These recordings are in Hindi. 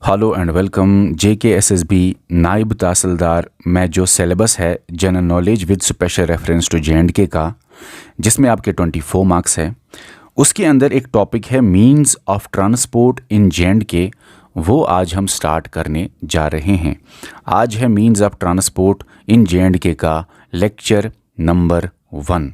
हेलो एंड वेलकम JKSSB नायब तहसीलदार में जो सिलेबस है general knowledge with special reference to JNK का, जिसमें आपके 24 मार्क्स है, उसके अंदर एक टॉपिक है means of transport in JNK। वो आज हम स्टार्ट करने जा रहे हैं। आज है means of transport in JNK का लेक्चर नंबर 1।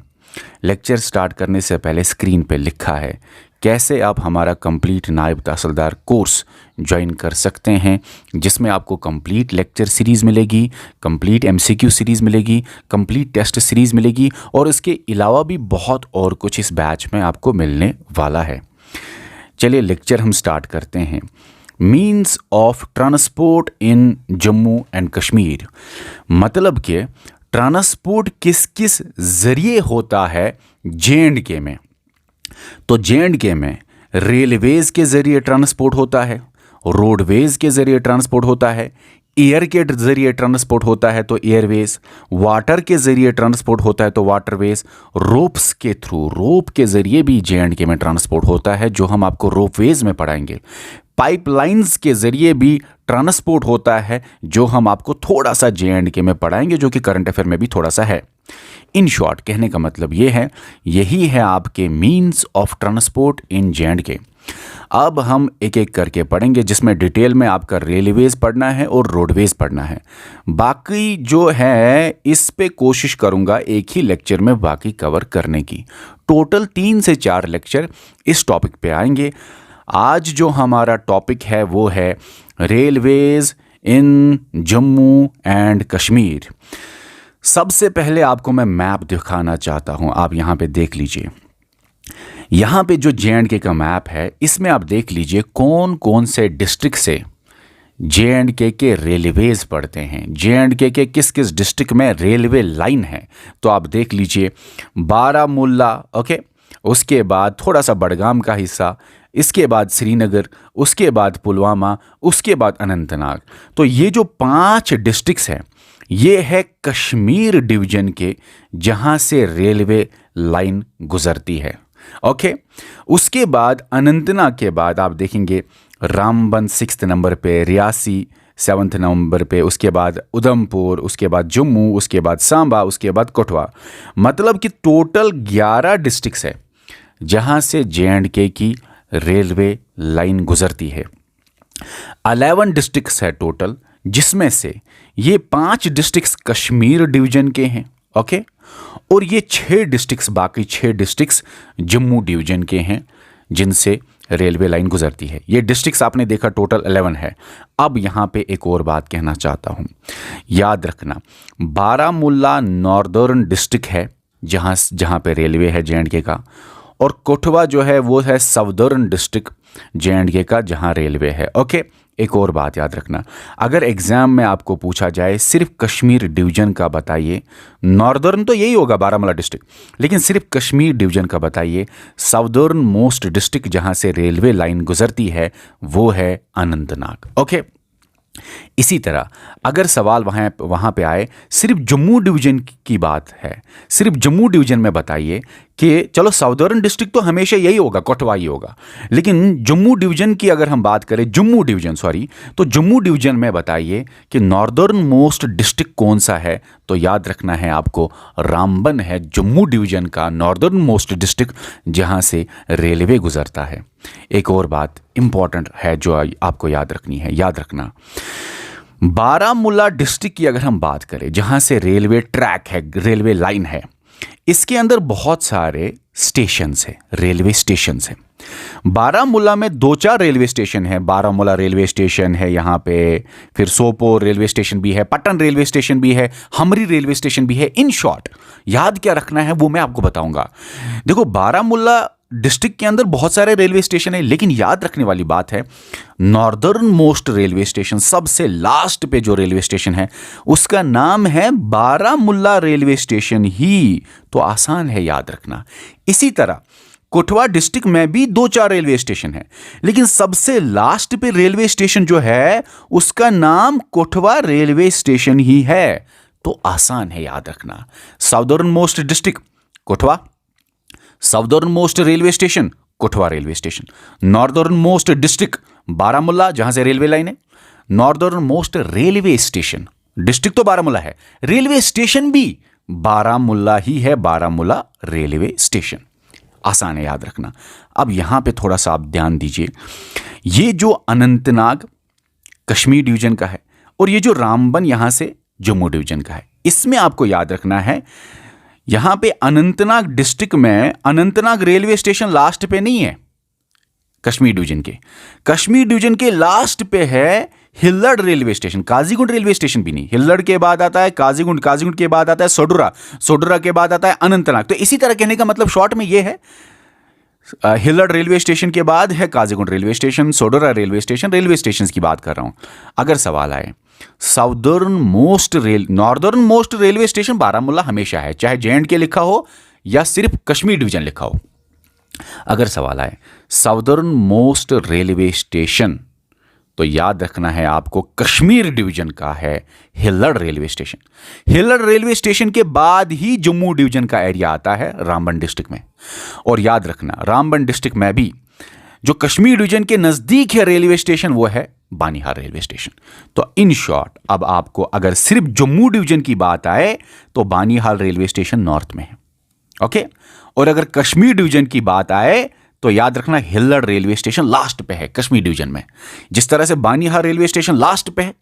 लेक्चर स्टार्ट करने से पहले स्क्रीन पे लिखा है कैसे आप हमारा कंप्लीट नायब तहसीलदार कोर्स ज्वाइन कर सकते हैं, जिसमें आपको कंप्लीट लेक्चर सीरीज़ मिलेगी, कंप्लीट MCQ सीरीज़ मिलेगी, कंप्लीट टेस्ट सीरीज़ मिलेगी और इसके अलावा भी बहुत और कुछ इस बैच में आपको मिलने वाला है। चलिए लेक्चर हम स्टार्ट करते हैं। Means of transport in Jammu and Kashmir, मतलब कि ट्रांसपोर्ट किस किस ज़रिए होता है JNK में। तो JNK में रेलवेज़ के ज़रिए ट्रांसपोर्ट होता है, रोडवेज़ के ज़रिए ट्रांसपोर्ट होता है, एयर के ज़रिए ट्रांसपोर्ट होता है तो एयरवेज़, वाटर के ज़रिए ट्रांसपोर्ट होता है तो वाटरवेज़, रोप्स के थ्रू रोप के ज़रिए भी JNK में ट्रांसपोर्ट होता है, जो हम आपको रोपवेज़ में पढ़ाएंगे। पाइपलाइंस के ज़रिए भी ट्रांसपोर्ट होता है, जो हम आपको थोड़ा सा JNK में पढ़ाएंगे, जो कि करंट अफेयर में भी थोड़ा सा है। इन शॉर्ट कहने का मतलब ये है, यही है आपके means of transport in JNK। अब हम एक एक करके पढ़ेंगे, जिसमें डिटेल में आपका रेलवेज़ पढ़ना है और रोडवेज़ पढ़ना है। बाकी जो है इस पे कोशिश करूँगा एक ही लेक्चर में बाकी कवर करने की। टोटल 3 से 4 लेक्चर इस टॉपिक पे आएंगे। आज जो हमारा टॉपिक है वो है Railways in Jammu and Kashmir. सबसे पहले आपको मैं मैप दिखाना चाहता हूं, आप यहां पे देख लीजिए। यहां पे जो JNK का मैप है, इसमें आप देख लीजिए कौन कौन से डिस्ट्रिक्ट से JNK के रेलवेज़ पड़ते हैं, JNK के किस किस डिस्ट्रिक्ट में रेलवे लाइन है। तो आप देख लीजिए बारामूला, ओके, उसके बाद थोड़ा सा बडगाम का हिस्सा, इसके बाद श्रीनगर, उसके बाद पुलवामा, उसके बाद अनंतनाग। तो ये जो 5 डिस्ट्रिक्ट्स हैं, ये है कश्मीर डिवीजन के, जहां से रेलवे लाइन गुजरती है। ओके, उसके बाद अनंतनाग के बाद आप देखेंगे रामबन 6th नंबर पे, रियासी 7th नंबर पे, उसके बाद उधमपुर, उसके बाद जम्मू, उसके बाद सांबा, उसके बाद कठुआ। मतलब कि टोटल 11 डिस्ट्रिक्ट्स है जहां से JNK की रेलवे लाइन गुजरती है। 11 डिस्ट्रिक्ट्स है टोटल, जिसमें से ये 5 डिस्ट्रिक्ट्स कश्मीर डिवीजन के हैं, ओके, और ये 6 डिस्ट्रिक्ट्स, बाकी 6 डिस्ट्रिक्ट्स जम्मू डिवीजन के हैं, जिनसे रेलवे लाइन गुजरती है। ये डिस्ट्रिक्ट्स आपने देखा टोटल 11 है। अब यहाँ पे एक और बात कहना चाहता हूँ, याद रखना बारामूला नॉर्दर्न डिस्ट्रिक्ट है जहाँ पे रेलवे है JNK का, और कठुआ जो है वो है साउदर्न डिस्ट्रिक्ट JNK का, जहां रेलवे है। ओके, एक और बात याद रखना, अगर एग्जाम में आपको पूछा जाए सिर्फ कश्मीर डिवीजन का बताइए, नॉर्दर्न तो यही होगा बारामूला डिस्ट्रिक्ट, लेकिन सिर्फ कश्मीर डिवीजन का बताइए, साउदर्न मोस्ट डिस्ट्रिक्ट जहां से रेलवे लाइन गुजरती है वो है अनंतनाग। ओके, इसी तरह अगर सवाल वहाँ पे आए सिर्फ जम्मू डिवीजन की बात है, सिर्फ जम्मू डिवीजन में बताइए कि चलो साउदर्न डिस्ट्रिक्ट तो हमेशा यही होगा, कठुआ ही होगा, लेकिन जम्मू डिवीजन की अगर हम बात करें, तो जम्मू डिवीजन में बताइए कि नॉर्दर्न मोस्ट डिस्ट्रिक्ट कौन सा है। तो याद रखना है आपको, रामबन है जम्मू डिवीजन का नॉर्दर्न मोस्ट डिस्ट्रिक्ट, जहाँ से रेलवे गुजरता है। एक और बात इंपॉर्टेंट है जो आपको याद रखनी है, याद रखना बारामूला डिस्ट्रिक्ट की अगर हम बात करें, जहां से रेलवे ट्रैक है, रेलवे लाइन है, इसके अंदर बहुत सारे स्टेशंस हैं, रेलवे स्टेशंस हैं। बारामूला में 2-4 रेलवे स्टेशन है। बारामूला रेलवे स्टेशन है यहाँ पे, फिर सोपोर रेलवे स्टेशन भी है, पटन रेलवे स्टेशन भी है, हमरी रेलवे स्टेशन भी है। इन शॉर्ट याद क्या रखना है वो मैं आपको बताऊंगा। देखो, बारामूला डिस्ट्रिक्ट के अंदर बहुत सारे रेलवे स्टेशन है, लेकिन याद रखने वाली बात है, नॉर्दर्न मोस्ट रेलवे स्टेशन, सबसे लास्ट पे जो रेलवे स्टेशन है, उसका नाम है बारामूला रेलवे स्टेशन ही। तो आसान है याद रखना। इसी तरह कठुआ डिस्ट्रिक्ट में भी 2-4 रेलवे स्टेशन है, लेकिन सबसे लास्ट पे रेलवे स्टेशन जो है उसका नाम कठुआ रेलवे स्टेशन ही है। तो आसान है याद रखना। Southern most district Kathua, southern most railway station Kotwa railway station. Northern most district Baramulla, जहां से रेलवे लाइन है। Northern most railway station, district तो बारामूला है, रेलवे स्टेशन भी बारामूला ही है, बारामूला रेलवे स्टेशन। आसान है याद रखना। अब यहां पे थोड़ा सा आप ध्यान दीजिए, ये जो अनंतनाग कश्मीर डिवीजन का है और ये जो रामबन यहां से जम्मू डिवीजन का है, इसमें आपको याद रखना है यहां पे अनंतनाग डिस्ट्रिक्ट में अनंतनाग रेलवे स्टेशन लास्ट पे नहीं है। कश्मीर डिवीजन के लास्ट पे है Hillar railway station, Qazigund railway station भी नहीं। हिल्लड़ के बाद आता है काजीगुंड, काजीगुंड के बाद आता है सोडुरा, सोडुरा के बाद आता है अनंतनाग। तो इसी तरह कहने का मतलब शॉर्ट में यह है, हिल्लड़ रेलवे स्टेशन के बाद है Qazigund railway station, Sadura railway station की बात कर रहा हूं। अगर सवाल आए northern most railway station Baramulla हमेशा है, चाहे जे.एंड.के लिखा हो या सिर्फ कश्मीर डिवीजन लिखा हो। अगर सवाल आए साउदर्न मोस्ट रेलवे स्टेशन, तो याद रखना है आपको कश्मीर डिवीजन का है Hillar railway station. Hillar railway station के बाद ही जम्मू डिवीजन का एरिया आता है रामबन डिस्ट्रिक्ट में। और याद रखना रामबन डिस्ट्रिक्ट में भी जो कश्मीर डिवीजन के नजदीक है रेलवे स्टेशन, वो है बानीहाल रेलवे स्टेशन। तो इन शॉर्ट अब आपको अगर सिर्फ जम्मू डिवीजन की बात आए तो बानीहाल रेलवे स्टेशन नॉर्थ में है, ओके। और अगर कश्मीर डिवीजन की बात आए तो याद रखना हिल्लड़ रेलवे स्टेशन लास्ट पे है कश्मीर डिवीजन में। जिस तरह से बानीहाल रेलवे स्टेशन लास्ट पे है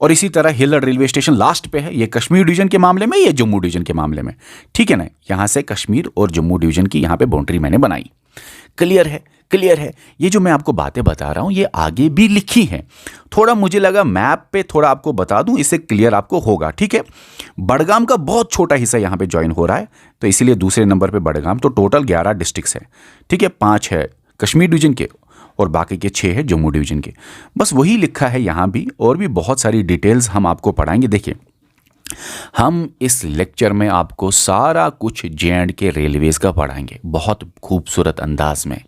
और इसी तरह हिल्लड़ रेलवे स्टेशन लास्ट पे है, ये कश्मीर डिवीजन के मामले में, ये जम्मू डिवीजन के मामले में, ठीक है ना। यहां से कश्मीर और जम्मू डिवीजन की यहां पे बाउंड्री मैंने बनाई। क्लियर है, क्लियर है। ये जो मैं आपको बातें बता रहा हूं ये आगे भी लिखी हैं, थोड़ा मुझे लगा मैप पे थोड़ा आपको बता दूं, इससे क्लियर आपको होगा, ठीक है। बड़गाम का बहुत छोटा हिस्सा यहां पे ज्वाइन हो रहा है, तो इसीलिए दूसरे नंबर पे बड़गाम। तो टोटल 11 डिस्ट्रिक्ट्स है, ठीक है। 5 है कश्मीर डिवीजन के और बाकी के 6 है जम्मू डिवीजन के। बस वही लिखा है यहां भी, और भी बहुत सारी डिटेल्स हम आपको पढ़ाएंगे। देखिए हम इस लेक्चर में आपको सारा कुछ जे.एंड.के रेलवेज का पढ़ाएंगे बहुत खूबसूरत अंदाज में।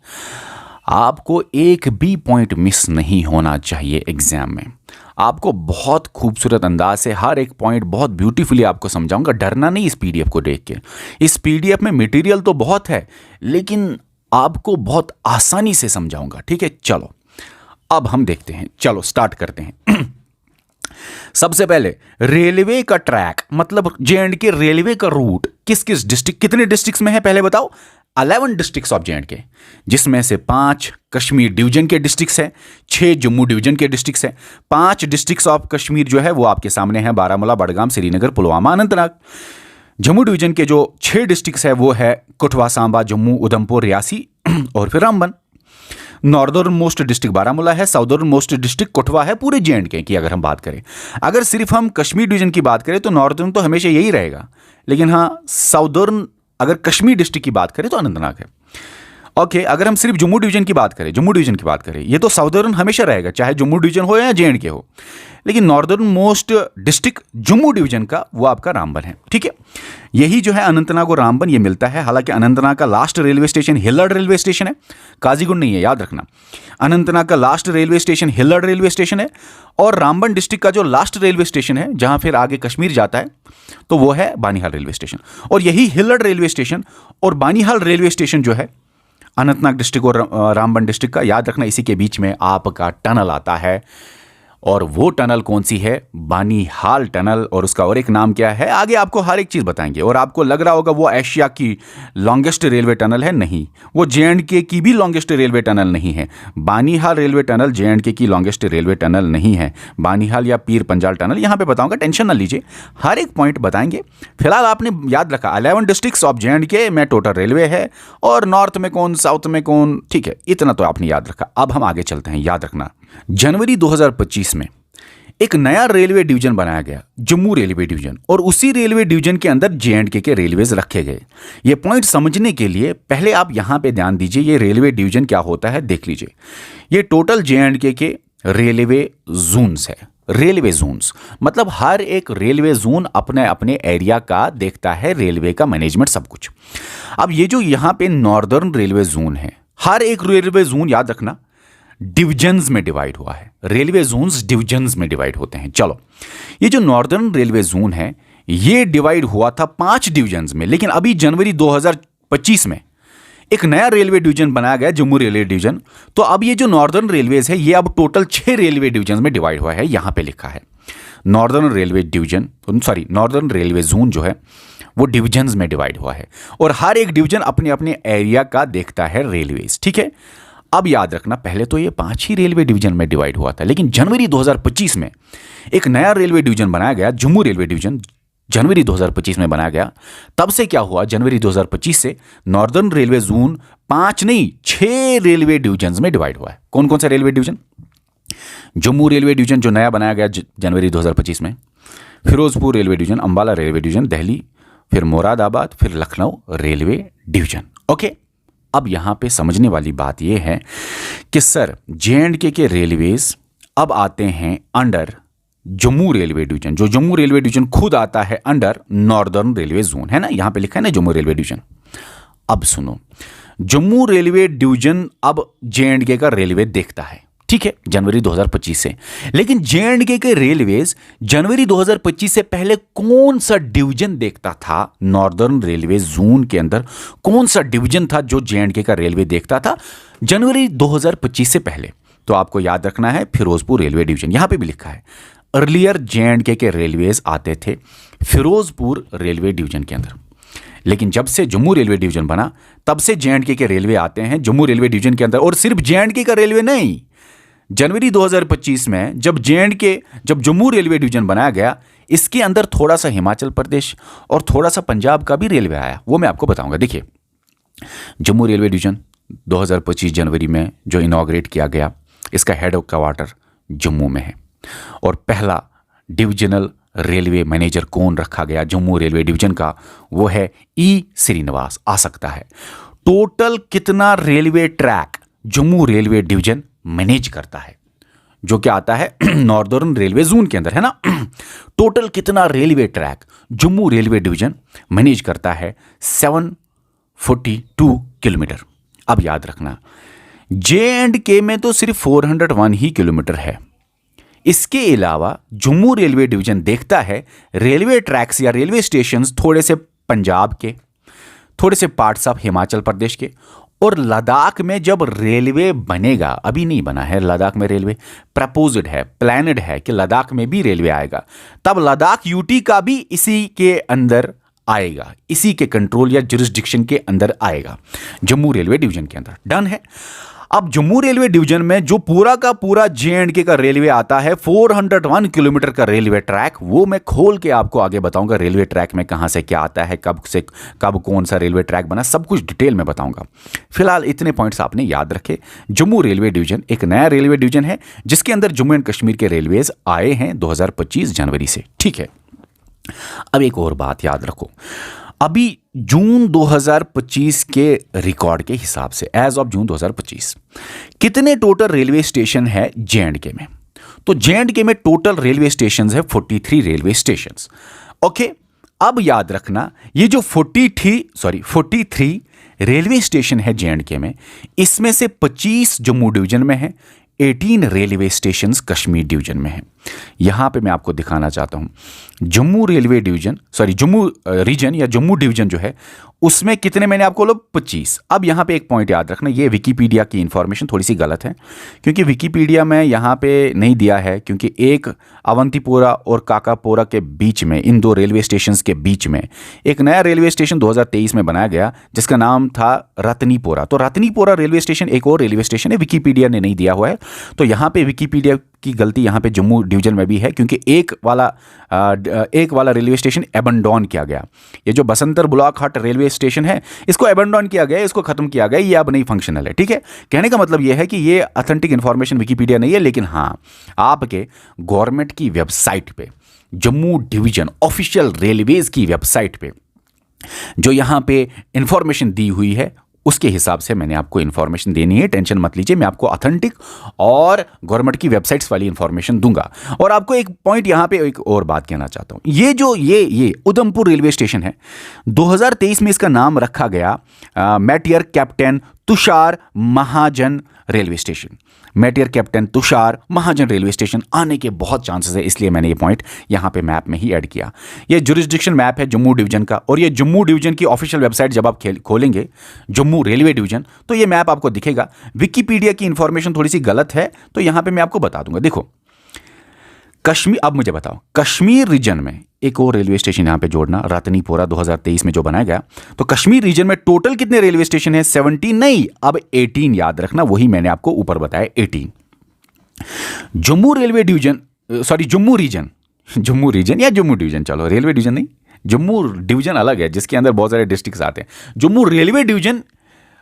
आपको एक भी पॉइंट मिस नहीं होना चाहिए एग्जाम में। आपको बहुत खूबसूरत अंदाज से हर एक पॉइंट बहुत ब्यूटीफुली आपको समझाऊंगा। डरना नहीं इस पीडीएफ को देख के। इस पीडीएफ में मटेरियल तो बहुत है, लेकिन आपको बहुत आसानी से समझाऊंगा, ठीक है। चलो अब हम देखते हैं, चलो स्टार्ट करते हैं। सबसे पहले रेलवे का ट्रैक, मतलब जे.एंड.के रेलवे का रूट किस किस डिस्ट्रिक्ट, कितने डिस्ट्रिक्ट्स में है पहले बताओ। 11 डिस्ट्रिक्ट्स ऑफ जे.एंड.के, जिसमें से 5 कश्मीर डिवीजन के डिस्ट्रिक्ट्स हैं, 6 जम्मू डिवीजन के डिस्ट्रिक्ट्स हैं। 5 डिस्ट्रिक्ट्स ऑफ कश्मीर जो है वो आपके सामने है, बारामूला, बड़गाम, श्रीनगर, पुलवामा, अनंतनाग। जम्मू डिवीजन के जो 6 डिस्ट्रिक्ट्स है वो है कठुआ, सांबा, जम्मू, उधमपुर, रियासी और फिर Ramban. Northern most district Baramulla है, साउदर्न मोस्ट डिस्ट्रिक्ट कठुआ है पूरे जे.एंड.के की अगर हम बात करें। अगर सिर्फ हम कश्मीर डिवीजन की बात करें तो नॉर्दर्न तो हमेशा यही रहेगा, लेकिन हाँ साउदर्न अगर कश्मीर डिस्ट्रिक्ट की बात करें तो अनंतनाग है, ओके। अगर हम सिर्फ जम्मू डिवीजन की बात करें, ये तो साउदर्न हमेशा रहेगा, चाहे जम्मू डिवीजन हो या जे.एंड.के हो। लेकिन northern most district Jammu division का वो आपका रामबन है, ठीक है। यही जो है अनंतनाग और रामबन ये मिलता है। हालांकि अनंतनाग का last railway station Hillar railway station है, काजीगुंड नहीं है, याद रखना। अनंतनाग का last railway station Hillar railway station है, और रामबन डिस्ट्रिक्ट का जो लास्ट रेलवे स्टेशन है जहां फिर आगे कश्मीर जाता है तो वो है बानीहाल रेलवे स्टेशन। और यही हिल्लड़ रेलवे स्टेशन और बानीहाल रेलवे स्टेशन जो है अनंतनाग डिस्ट्रिक्ट और रामबन डिस्ट्रिक्ट का, याद रखना इसी के बीच में आपका टनल आता है। और वो टनल कौन सी है? बानीहाल टनल। और उसका और एक नाम क्या है आगे आपको हर एक चीज़ बताएंगे। और आपको लग रहा होगा वो एशिया की लॉन्गेस्ट रेलवे टनल है, नहीं। वो जे.एंड.के की भी लॉन्गेस्ट रेलवे टनल नहीं है। बानीहाल रेलवे टनल जे.एंड.के की लॉन्गेस्ट रेलवे टनल नहीं है। बानीहाल या पीर पंजाल टनल यहाँ पे बताऊंगा, टेंशन ना लीजिए, हर एक पॉइंट बताएंगे। फिलहाल आपने याद रखा 11 डिस्ट्रिक्ट्स ऑफ जे.एंड.के में टोटल रेलवे है, और नॉर्थ में कौन, साउथ में कौन, ठीक है, इतना तो आपने याद रखा। अब हम आगे चलते हैं। याद रखना जनवरी 2025 में एक नया रेलवे डिवीजन बनाया गया, जम्मू रेलवे डिवीजन, और उसी रेलवे डिवीजन के अंदर जे.एंड.के के रेलवेज रखे गए। ये पॉइंट समझने के लिए पहले आप यहां पे ध्यान दीजिए, ये रेलवे डिवीजन क्या होता है देख लीजिए। ये टोटल जे.एंड.के के रेलवे जोन्स है। रेलवे जोन्स मतलब हर एक रेलवे जोन अपने अपने एरिया का देखता है, रेलवे का मैनेजमेंट सब कुछ। अब ये जो यहां पे नॉर्दर्न रेलवे जोन है, हर एक रेलवे जोन याद रखना डिविजन्स में डिवाइड हुआ है। रेलवे जोन्स डिविजन्स में डिवाइड होते हैं। चलो, ये जो नॉर्दर्न रेलवे जोन है ये डिवाइड हुआ था 5 डिविजन्स में, लेकिन अभी जनवरी 2025 में एक नया रेलवे डिवीजन बनाया गया, जम्मू रेलवे डिवीजन। तो अब ये जो नॉर्दर्न रेलवेज है ये अब टोटल 6 रेलवे डिवीजन में डिवाइड हुआ है। यहां पे लिखा है northern railway division, sorry northern railway zone जो है वो डिविजन्स में डिवाइड हुआ है, और हर एक डिवीजन अपने अपने एरिया का देखता है रेलवेज, ठीक है। अब याद रखना, पहले तो ये 5 ही रेलवे डिवीजन में डिवाइड हुआ था, लेकिन जनवरी 2025 में एक नया रेलवे डिवीजन बनाया गया, जम्मू रेलवे डिवीजन, जनवरी 2025 में बनाया गया। तब से क्या हुआ, जनवरी 2025 से नॉर्दर्न रेलवे जोन 5 नहीं 6 रेलवे डिवीजन में डिवाइड हुआ है। कौन कौन सा railway division? Jammu railway division जो नया बनाया गया जनवरी 2025 में, Firozpur railway division, Ambala railway division Delhi, फिर मुरादाबाद, फिर लखनऊ रेलवे डिवीजन। ओके, अब यहां पे समझने वाली बात यह है कि सर J&K के रेलवेज अब आते हैं अंडर जम्मू रेलवे डिवीजन, जो जम्मू रेलवे डिवीजन खुद आता है अंडर नॉर्दर्न रेलवे जोन, है ना, यहां पे लिखा है ना जम्मू रेलवे डिवीजन। अब सुनो, जम्मू रेलवे डिवीजन अब J&K का रेलवे देखता है, ठीक है, जनवरी 2025 से। लेकिन J&K के रेलवेज जनवरी 2025 से पहले कौन सा डिवीजन देखता था? नॉर्दर्न रेलवे जोन के अंदर कौन सा डिवीजन था जो J&K का रेलवे देखता था जनवरी 2025 से पहले? तो आपको याद रखना है फिरोजपुर रेलवे डिवीजन। यहां पे भी लिखा है अर्लियर J&K के रेलवेज आते थे फिरोजपुर रेलवे डिवीजन के अंदर, लेकिन जब से जम्मू रेलवे डिवीजन बना तब से J&K के रेलवे आते हैं जम्मू रेलवे डिवीजन के अंदर। और सिर्फ J&K का रेलवे नहीं, जनवरी 2025 में जब जम्मू रेलवे डिवीजन बनाया गया, इसके अंदर थोड़ा सा हिमाचल प्रदेश और थोड़ा सा पंजाब का भी रेलवे आया, वो मैं आपको बताऊंगा। देखिए, जम्मू रेलवे डिवीजन 2025 जनवरी में जो इनॉग्रेट किया गया, इसका हेड क्वार्टर जम्मू में है, और पहला डिविजनल रेलवे मैनेजर कौन रखा गया जम्मू रेलवे डिवीजन का? वो है ई श्रीनिवास आ सकता है। टोटल कितना railway track Jammu railway division manage करता है, जो क्या आता है नॉर्दर्न रेलवे जोन के अंदर, है ना। टोटल कितना railway track Jammu railway division manage करता है? 742 किलोमीटर। अब याद रखना, J&K में तो सिर्फ 401 ही किलोमीटर है। इसके अलावा जम्मू रेलवे डिवीजन देखता है रेलवे ट्रैक्स या रेलवे स्टेशंस थोड़े से पंजाब के, थोड़े से पार्ट्स ऑफ हिमाचल प्रदेश के, और लद्दाख में जब रेलवे बनेगा, अभी नहीं बना है लद्दाख में रेलवे, प्रपोज्ड है, प्लानड है कि लद्दाख में भी रेलवे आएगा, तब लद्दाख यूटी का भी इसी के अंदर आएगा, इसी के कंट्रोल या जुरिस्डिक्शन के अंदर आएगा, जम्मू रेलवे डिवीजन के अंदर। डन है। अब जम्मू रेलवे डिवीजन में जो पूरा का पूरा J&K का रेलवे आता है, 401 किलोमीटर का रेलवे ट्रैक, वो मैं खोल के आपको आगे बताऊंगा रेलवे ट्रैक में कहां से क्या आता है, कब से कब कौन सा रेलवे ट्रैक बना, सब कुछ डिटेल में बताऊंगा। फिलहाल इतने पॉइंट्स आपने याद रखे। जम्मू रेलवे डिवीजन एक नया रेलवे डिवीजन है जिसके अंदर जम्मू एंड कश्मीर के रेलवेज आए हैं 2025 जनवरी से, ठीक है। अब एक और बात याद रखो, अभी जून 2025 के रिकॉर्ड के हिसाब से, एज ऑफ जून 2025, कितने टोटल रेलवे स्टेशन है J&K में? तो J&K में टोटल रेलवे स्टेशन है 43 रेलवे स्टेशन। ओके, अब याद रखना, ये जो 43 रेलवे स्टेशन है J&K में, इसमें से 25 जम्मू डिवीजन में है, 18 रेलवे स्टेशन कश्मीर डिवीजन में है। यहां पे मैं आपको दिखाना चाहता हूं Jammu railway division, sorry Jammu region या जम्मू डिवीजन जो है उसमें कितने, मैंने आपको बोला 25। अब यहां पे एक पॉइंट याद रखना, ये विकीपीडिया की इंफॉर्मेशन थोड़ी सी गलत है, क्योंकि विकीपीडिया में यहां पे नहीं दिया है, क्योंकि एक अवंतीपोरा और काकापोरा के बीच में, इन दो रेलवे स्टेशन के बीच में एक नया रेलवे स्टेशन 2023 में बनाया गया जिसका नाम था रतनीपोरा। तो रतनीपोरा रेलवे स्टेशन एक और रेलवे स्टेशन है, विकीपीडिया ने नहीं दिया हुआ है, तो यहां पे विकीपीडिया की गलती यहां पे जम्मू डिवीजन में भी है, क्योंकि एक वाला रेलवे स्टेशन एबंडॉन किया गया। ये जो बसंतर ब्लॉक हट रेलवे स्टेशन है, इसको एबंडॉन किया गया, इसको खत्म किया गया, ये अब नहीं फंक्शनल है, ठीक है। कहने का मतलब ये है कि ये ऑथेंटिक इंफॉर्मेशन विकीपीडिया नहीं है, लेकिन हाँ, आपके गवर्नमेंट की वेबसाइट पे, जम्मू डिवीजन ऑफिशियल रेलवेज की वेबसाइट पे जो यहां पे इंफॉर्मेशन दी हुई है, उसके हिसाब से मैंने आपको इंफॉर्मेशन देनी है। टेंशन मत लीजिए, मैं आपको ऑथेंटिक और गवर्नमेंट की वेबसाइट्स वाली इंफॉर्मेशन दूंगा। और आपको एक पॉइंट यहां पे एक और बात कहना चाहता हूं, ये जो ये उधमपुर रेलवे स्टेशन है, 2023 में इसका नाम रखा गया मेटियर कैप्टन तुषार महाजन railway station. Meteor captain, Tushar, महाजन रेलवे स्टेशन आने के बहुत चांसेस है, इसलिए मैंने ये पॉइंट यहाँ पे मैप में ही ऐड किया। ये जुरिस्डिक्शन मैप है जम्मू डिवीजन का, और ये जम्मू डिवीजन की ऑफिशियल वेबसाइट जब आप खोलेंगे जम्मू रेलवे डिवीजन, तो ये मैप आपको दिखेगा। विकिपीडिया की इंफॉर्मेशन थोड़ी सी गलत है, तो यहाँ पे मैं आपको बता दूंगा। देखो कश्मीर, अब मुझे बताओ कश्मीर रीजन में एक और रेलवे स्टेशन यहां पे जोड़ना, रतनीपोरा 2023 में जो बनाया गया, तो कश्मीर रीजन में टोटल कितने रेलवे स्टेशन है? 17 नहीं, अब 18 याद रखना, वही मैंने आपको ऊपर बताया 18। Jammu railway division, sorry Jammu region, Jammu region या जम्मू डिवीजन, चलो रेलवे डिवीजन नहीं, जम्मू डिवीजन अलग है जिसके अंदर बहुत सारे डिस्ट्रिक्ट्स आते हैं। Jammu railway division,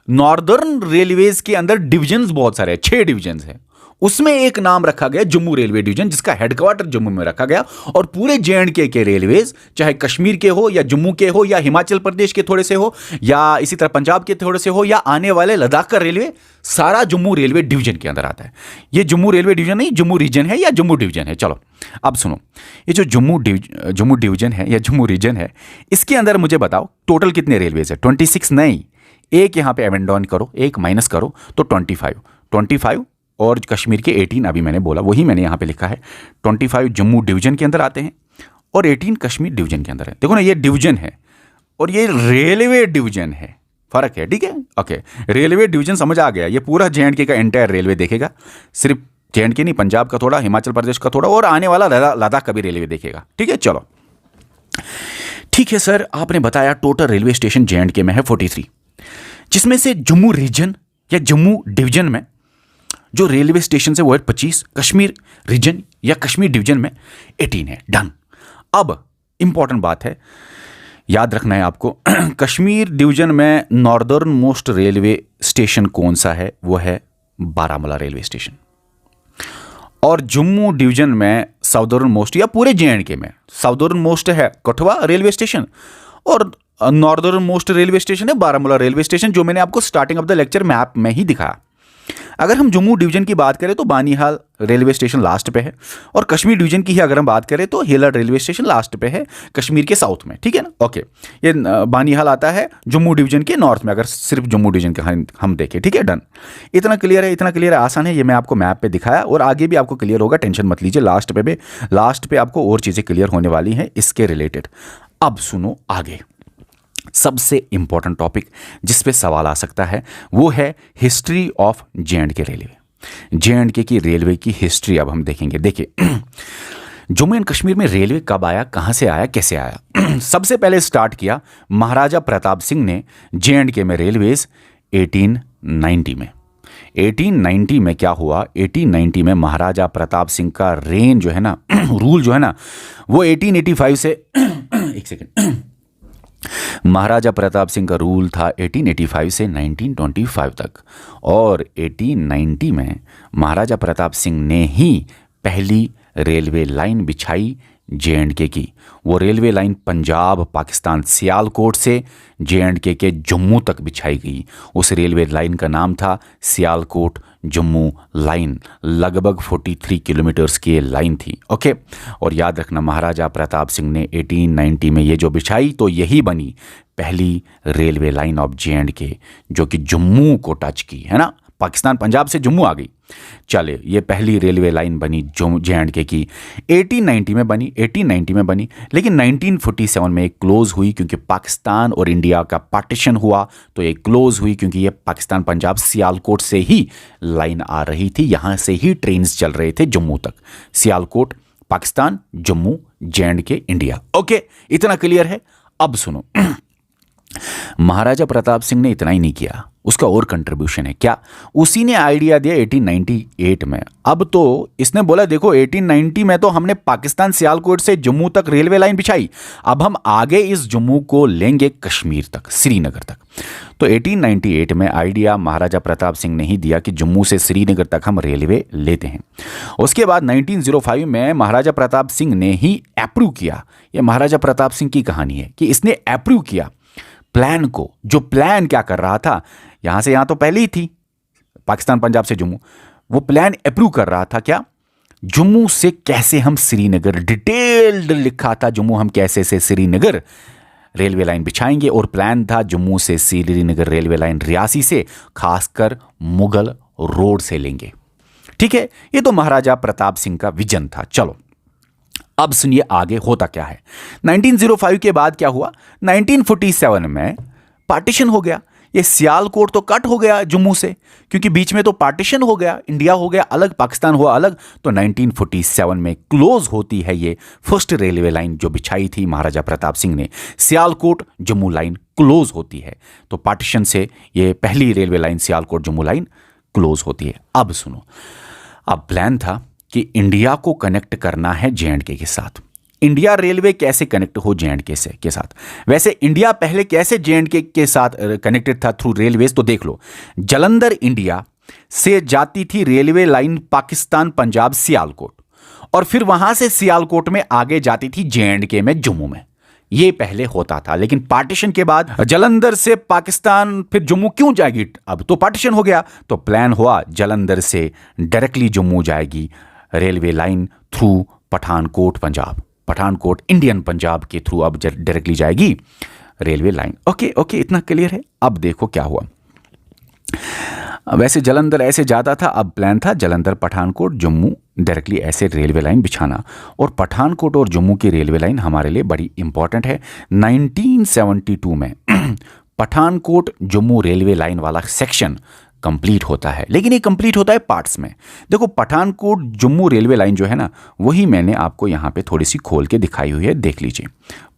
northern railways के अंदर डिविजन्स बहुत सारे हैं, 6 डिविजन्स हैं, उसमें एक नाम रखा गया जम्मू रेलवे डिवीजन, जिसका हेडक्वार्टर जम्मू में रखा गया। और पूरे J&K के रेलवेज, चाहे कश्मीर के हो या जम्मू के हो या हिमाचल प्रदेश के थोड़े से हो या इसी तरह पंजाब के थोड़े से हो या आने वाले लद्दाख का रेलवे, सारा जम्मू रेलवे डिवीजन के अंदर आता है। ये जम्मू रेलवे डिवीजन नहीं, जम्मू रीजन है या जम्मू डिवीजन है। चलो अब सुनो, ये जो जम्मू डिवीजन है या जम्मू रीजन है, इसके अंदर मुझे बताओ टोटल कितने रेलवेज है? 26 नहीं, एक यहां पे एवेंडॉन करो, एक माइनस करो तो 25 और कश्मीर के 18 अभी मैंने बोला, वही मैंने यहां पे लिखा है। 25 जम्मू डिवीजन के अंदर आते हैं और 18 कश्मीर डिवीजन के अंदर है। देखो ना, ये डिवीजन है और ये रेलवे डिवीजन है, फर्क है, ठीक है। ओके, रेलवे डिवीजन समझ आ गया। ये पूरा J&K का एंटायर रेलवे देखेगा, सिर्फ J&K नहीं, पंजाब का थोड़ा, हिमाचल प्रदेश का थोड़ा और आने वाला लद्दाख का भी रेलवे देखेगा, ठीक है। चलो ठीक है सर, आपने बताया टोटल रेलवे स्टेशन J&K में है 43, जिसमें से जम्मू रीजन या जम्मू डिवीजन में जो रेलवे स्टेशन है वो है 25, कश्मीर रीजन या कश्मीर डिवीजन में 18 है। डन। अब इंपॉर्टेंट बात है, याद रखना है आपको कश्मीर डिवीजन में नॉर्दर्न मोस्ट रेलवे स्टेशन कौन सा है? वो है बारामूला रेलवे स्टेशन। और जम्मू डिवीजन में साउदर्न मोस्ट या पूरे J&K में साउदर्न मोस्ट है कठुआ रेलवे स्टेशन और नॉर्दर्न मोस्ट रेलवे स्टेशन है बारामूला रेलवे स्टेशन, जो मैंने आपको starting of the lecture map में ही दिखाया। अगर हम जम्मू डिवीजन की बात करें तो बानीहाल रेलवे स्टेशन लास्ट पे है, और कश्मीर डिवीजन की ही अगर हम बात करें तो हेलर रेलवे स्टेशन लास्ट पे है कश्मीर के साउथ में, ठीक है ना। ओके, ये बानीहाल आता है जम्मू डिवीजन के नॉर्थ में, अगर सिर्फ जम्मू डिवीजन का हम देखें, ठीक है। डन, इतना क्लियर है, इतना क्लियर है, आसान है। ये मैं आपको मैप पे दिखाया और आगे भी आपको क्लियर होगा, टेंशन मत लीजिए। लास्ट पे आपको और चीज़ें क्लियर होने वाली हैं इसके रिलेटेड। अब सुनो आगे, सबसे इंपॉर्टेंट टॉपिक जिस पे सवाल आ सकता है वो है history of J&K railway. J&K की रेलवे की हिस्ट्री अब हम देखेंगे। देखिए जम्मू एंड कश्मीर में रेलवे कब आया, कहां से आया, कैसे आया? सबसे पहले स्टार्ट किया महाराजा प्रताप सिंह ने J&K में रेलवेज 1890 में। 1890 में क्या हुआ? 1890 में महाराजा प्रताप सिंह का रेन जो है ना रूल जो है ना वो 1885 से एक सेकेंड, महाराजा प्रताप सिंह का रूल था 1885 से 1925 तक, और 1890 में महाराजा प्रताप सिंह ने ही पहली रेलवे लाइन बिछाई J&K की। वो रेलवे लाइन पंजाब पाकिस्तान सियालकोट से J&K के जम्मू तक बिछाई गई। उस रेलवे लाइन का नाम था सियालकोट जम्मू लाइन। लगभग 43 किलोमीटर्स की ये लाइन थी। ओके, और याद रखना महाराजा प्रताप सिंह ने 1890 में ये जो बिछाई तो यही बनी पहली रेलवे लाइन ऑफ J&K, जो कि जम्मू को टच की, है ना। पाकिस्तान पंजाब से जम्मू आ गई। चले, ये पहली रेलवे लाइन बनी J&K की 1890 में बनी, लेकिन 1947 में एक क्लोज हुई क्योंकि पाकिस्तान और इंडिया का पार्टीशन हुआ, तो ये क्लोज हुई क्योंकि ये पाकिस्तान पंजाब सियालकोट से ही लाइन आ रही थी, यहाँ से ही ट्रेन्स चल रहे थे जम्मू तक। Sialkot Pakistan, Jammu J&K India. Okay, इतना क्लियर है। अब सुनो महाराजा प्रताप सिंह ने इतना ही नहीं किया, उसका और कंट्रीब्यूशन है। क्या? उसी ने आइडिया दिया 1898 में। अब तो इसने बोला देखो 1890 में तो हमने पाकिस्तान सियालकोट से जम्मू तक रेलवे लाइन बिछाई, अब हम आगे इस जम्मू को लेंगे कश्मीर तक, श्रीनगर तक। तो 1898 में आइडिया महाराजा प्रताप सिंह ने ही दिया कि जम्मू से श्रीनगर तक हम रेलवे लेते हैं। उसके बाद 1905 में महाराजा प्रताप सिंह ने ही अप्रूव किया। यह महाराजा प्रताप सिंह की कहानी है कि इसने अप्रूव किया प्लान को। जो प्लान क्या कर रहा था, यहां से यहां तो पहले ही थी पाकिस्तान पंजाब से जम्मू, वो प्लान अप्रूव कर रहा था क्या, जम्मू से कैसे हम श्रीनगर, डिटेल्ड लिखा था जम्मू हम कैसे से श्रीनगर रेलवे लाइन बिछाएंगे। और प्लान था जम्मू से श्रीनगर रेलवे लाइन रियासी से खासकर मुगल रोड से लेंगे। ठीक है, ये तो महाराजा प्रताप सिंह का विजन था। चलो अब सुनिए आगे होता क्या है। 1905 के बाद क्या हुआ, 1947 में पार्टीशन हो गया। ये सियालकोट तो कट हो गया जम्मू से, क्योंकि बीच में तो पार्टीशन हो गया, इंडिया हो गया अलग, पाकिस्तान हुआ अलग। तो 1947 में क्लोज होती है ये फर्स्ट रेलवे लाइन जो बिछाई थी महाराजा प्रताप सिंह ने, सियालकोट जम्मू लाइन क्लोज होती है। तो पार्टीशन से ये पहली railway line Sialkot Jammu line close होती है। अब सुनो, अब प्लान था कि इंडिया को कनेक्ट करना है जे.एंड.के के साथ। इंडिया रेलवे कैसे कनेक्ट हो जे.एंड.के से के साथ? वैसे इंडिया पहले कैसे जे.एंड.के के साथ कनेक्टेड था थ्रू रेलवेज, तो देख लो। जलंधर इंडिया से जाती थी रेलवे लाइन पाकिस्तान पंजाब सियालकोट, और फिर वहां से सियालकोट में आगे जाती थी जे.एंड.के में जम्मू में। ये पहले होता था, लेकिन पार्टीशन के बाद जलंधर से पाकिस्तान फिर जम्मू क्यों जाएगी? अब तो पार्टीशन हो गया, तो प्लान हुआ जलंधर से डायरेक्टली जम्मू जाएगी railway line through Pathankot Punjab, Pathankot Indian Punjab के थ्रू अब डायरेक्टली जाएगी रेलवे लाइन। ओके ओके, इतना क्लियर है। अब देखो क्या हुआ। वैसे जलंधर ऐसे जाता था, अब प्लान था जलंधर पठानकोट जम्मू डायरेक्टली ऐसे रेलवे लाइन बिछाना। और पठानकोट और जम्मू की रेलवे लाइन हमारे लिए बड़ी इंपॉर्टेंट है। 1972 में पठानकोट जम्मू रेलवे लाइन वाला सेक्शन कंप्लीट होता है, लेकिन ये कंप्लीट होता है पार्ट्स में। देखो पठानकोट जम्मू रेलवे लाइन जो है ना, वही मैंने आपको यहाँ पे थोड़ी सी खोल के दिखाई हुई है, देख लीजिए।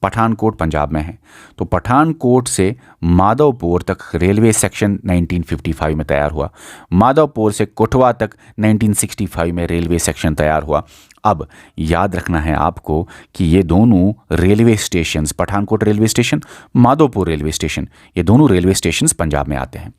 पठानकोट पंजाब में है, तो पठानकोट से माधवपुर तक रेलवे सेक्शन 1955 में तैयार हुआ। माधवपुर से कोटवा तक 1965 में रेलवे सेक्शन तैयार हुआ। अब याद रखना है आपको कि ये दोनों railway stations, Pathankot railway station, Madhopur railway station, ये दोनों रेलवे स्टेशंस पंजाब में आते हैं।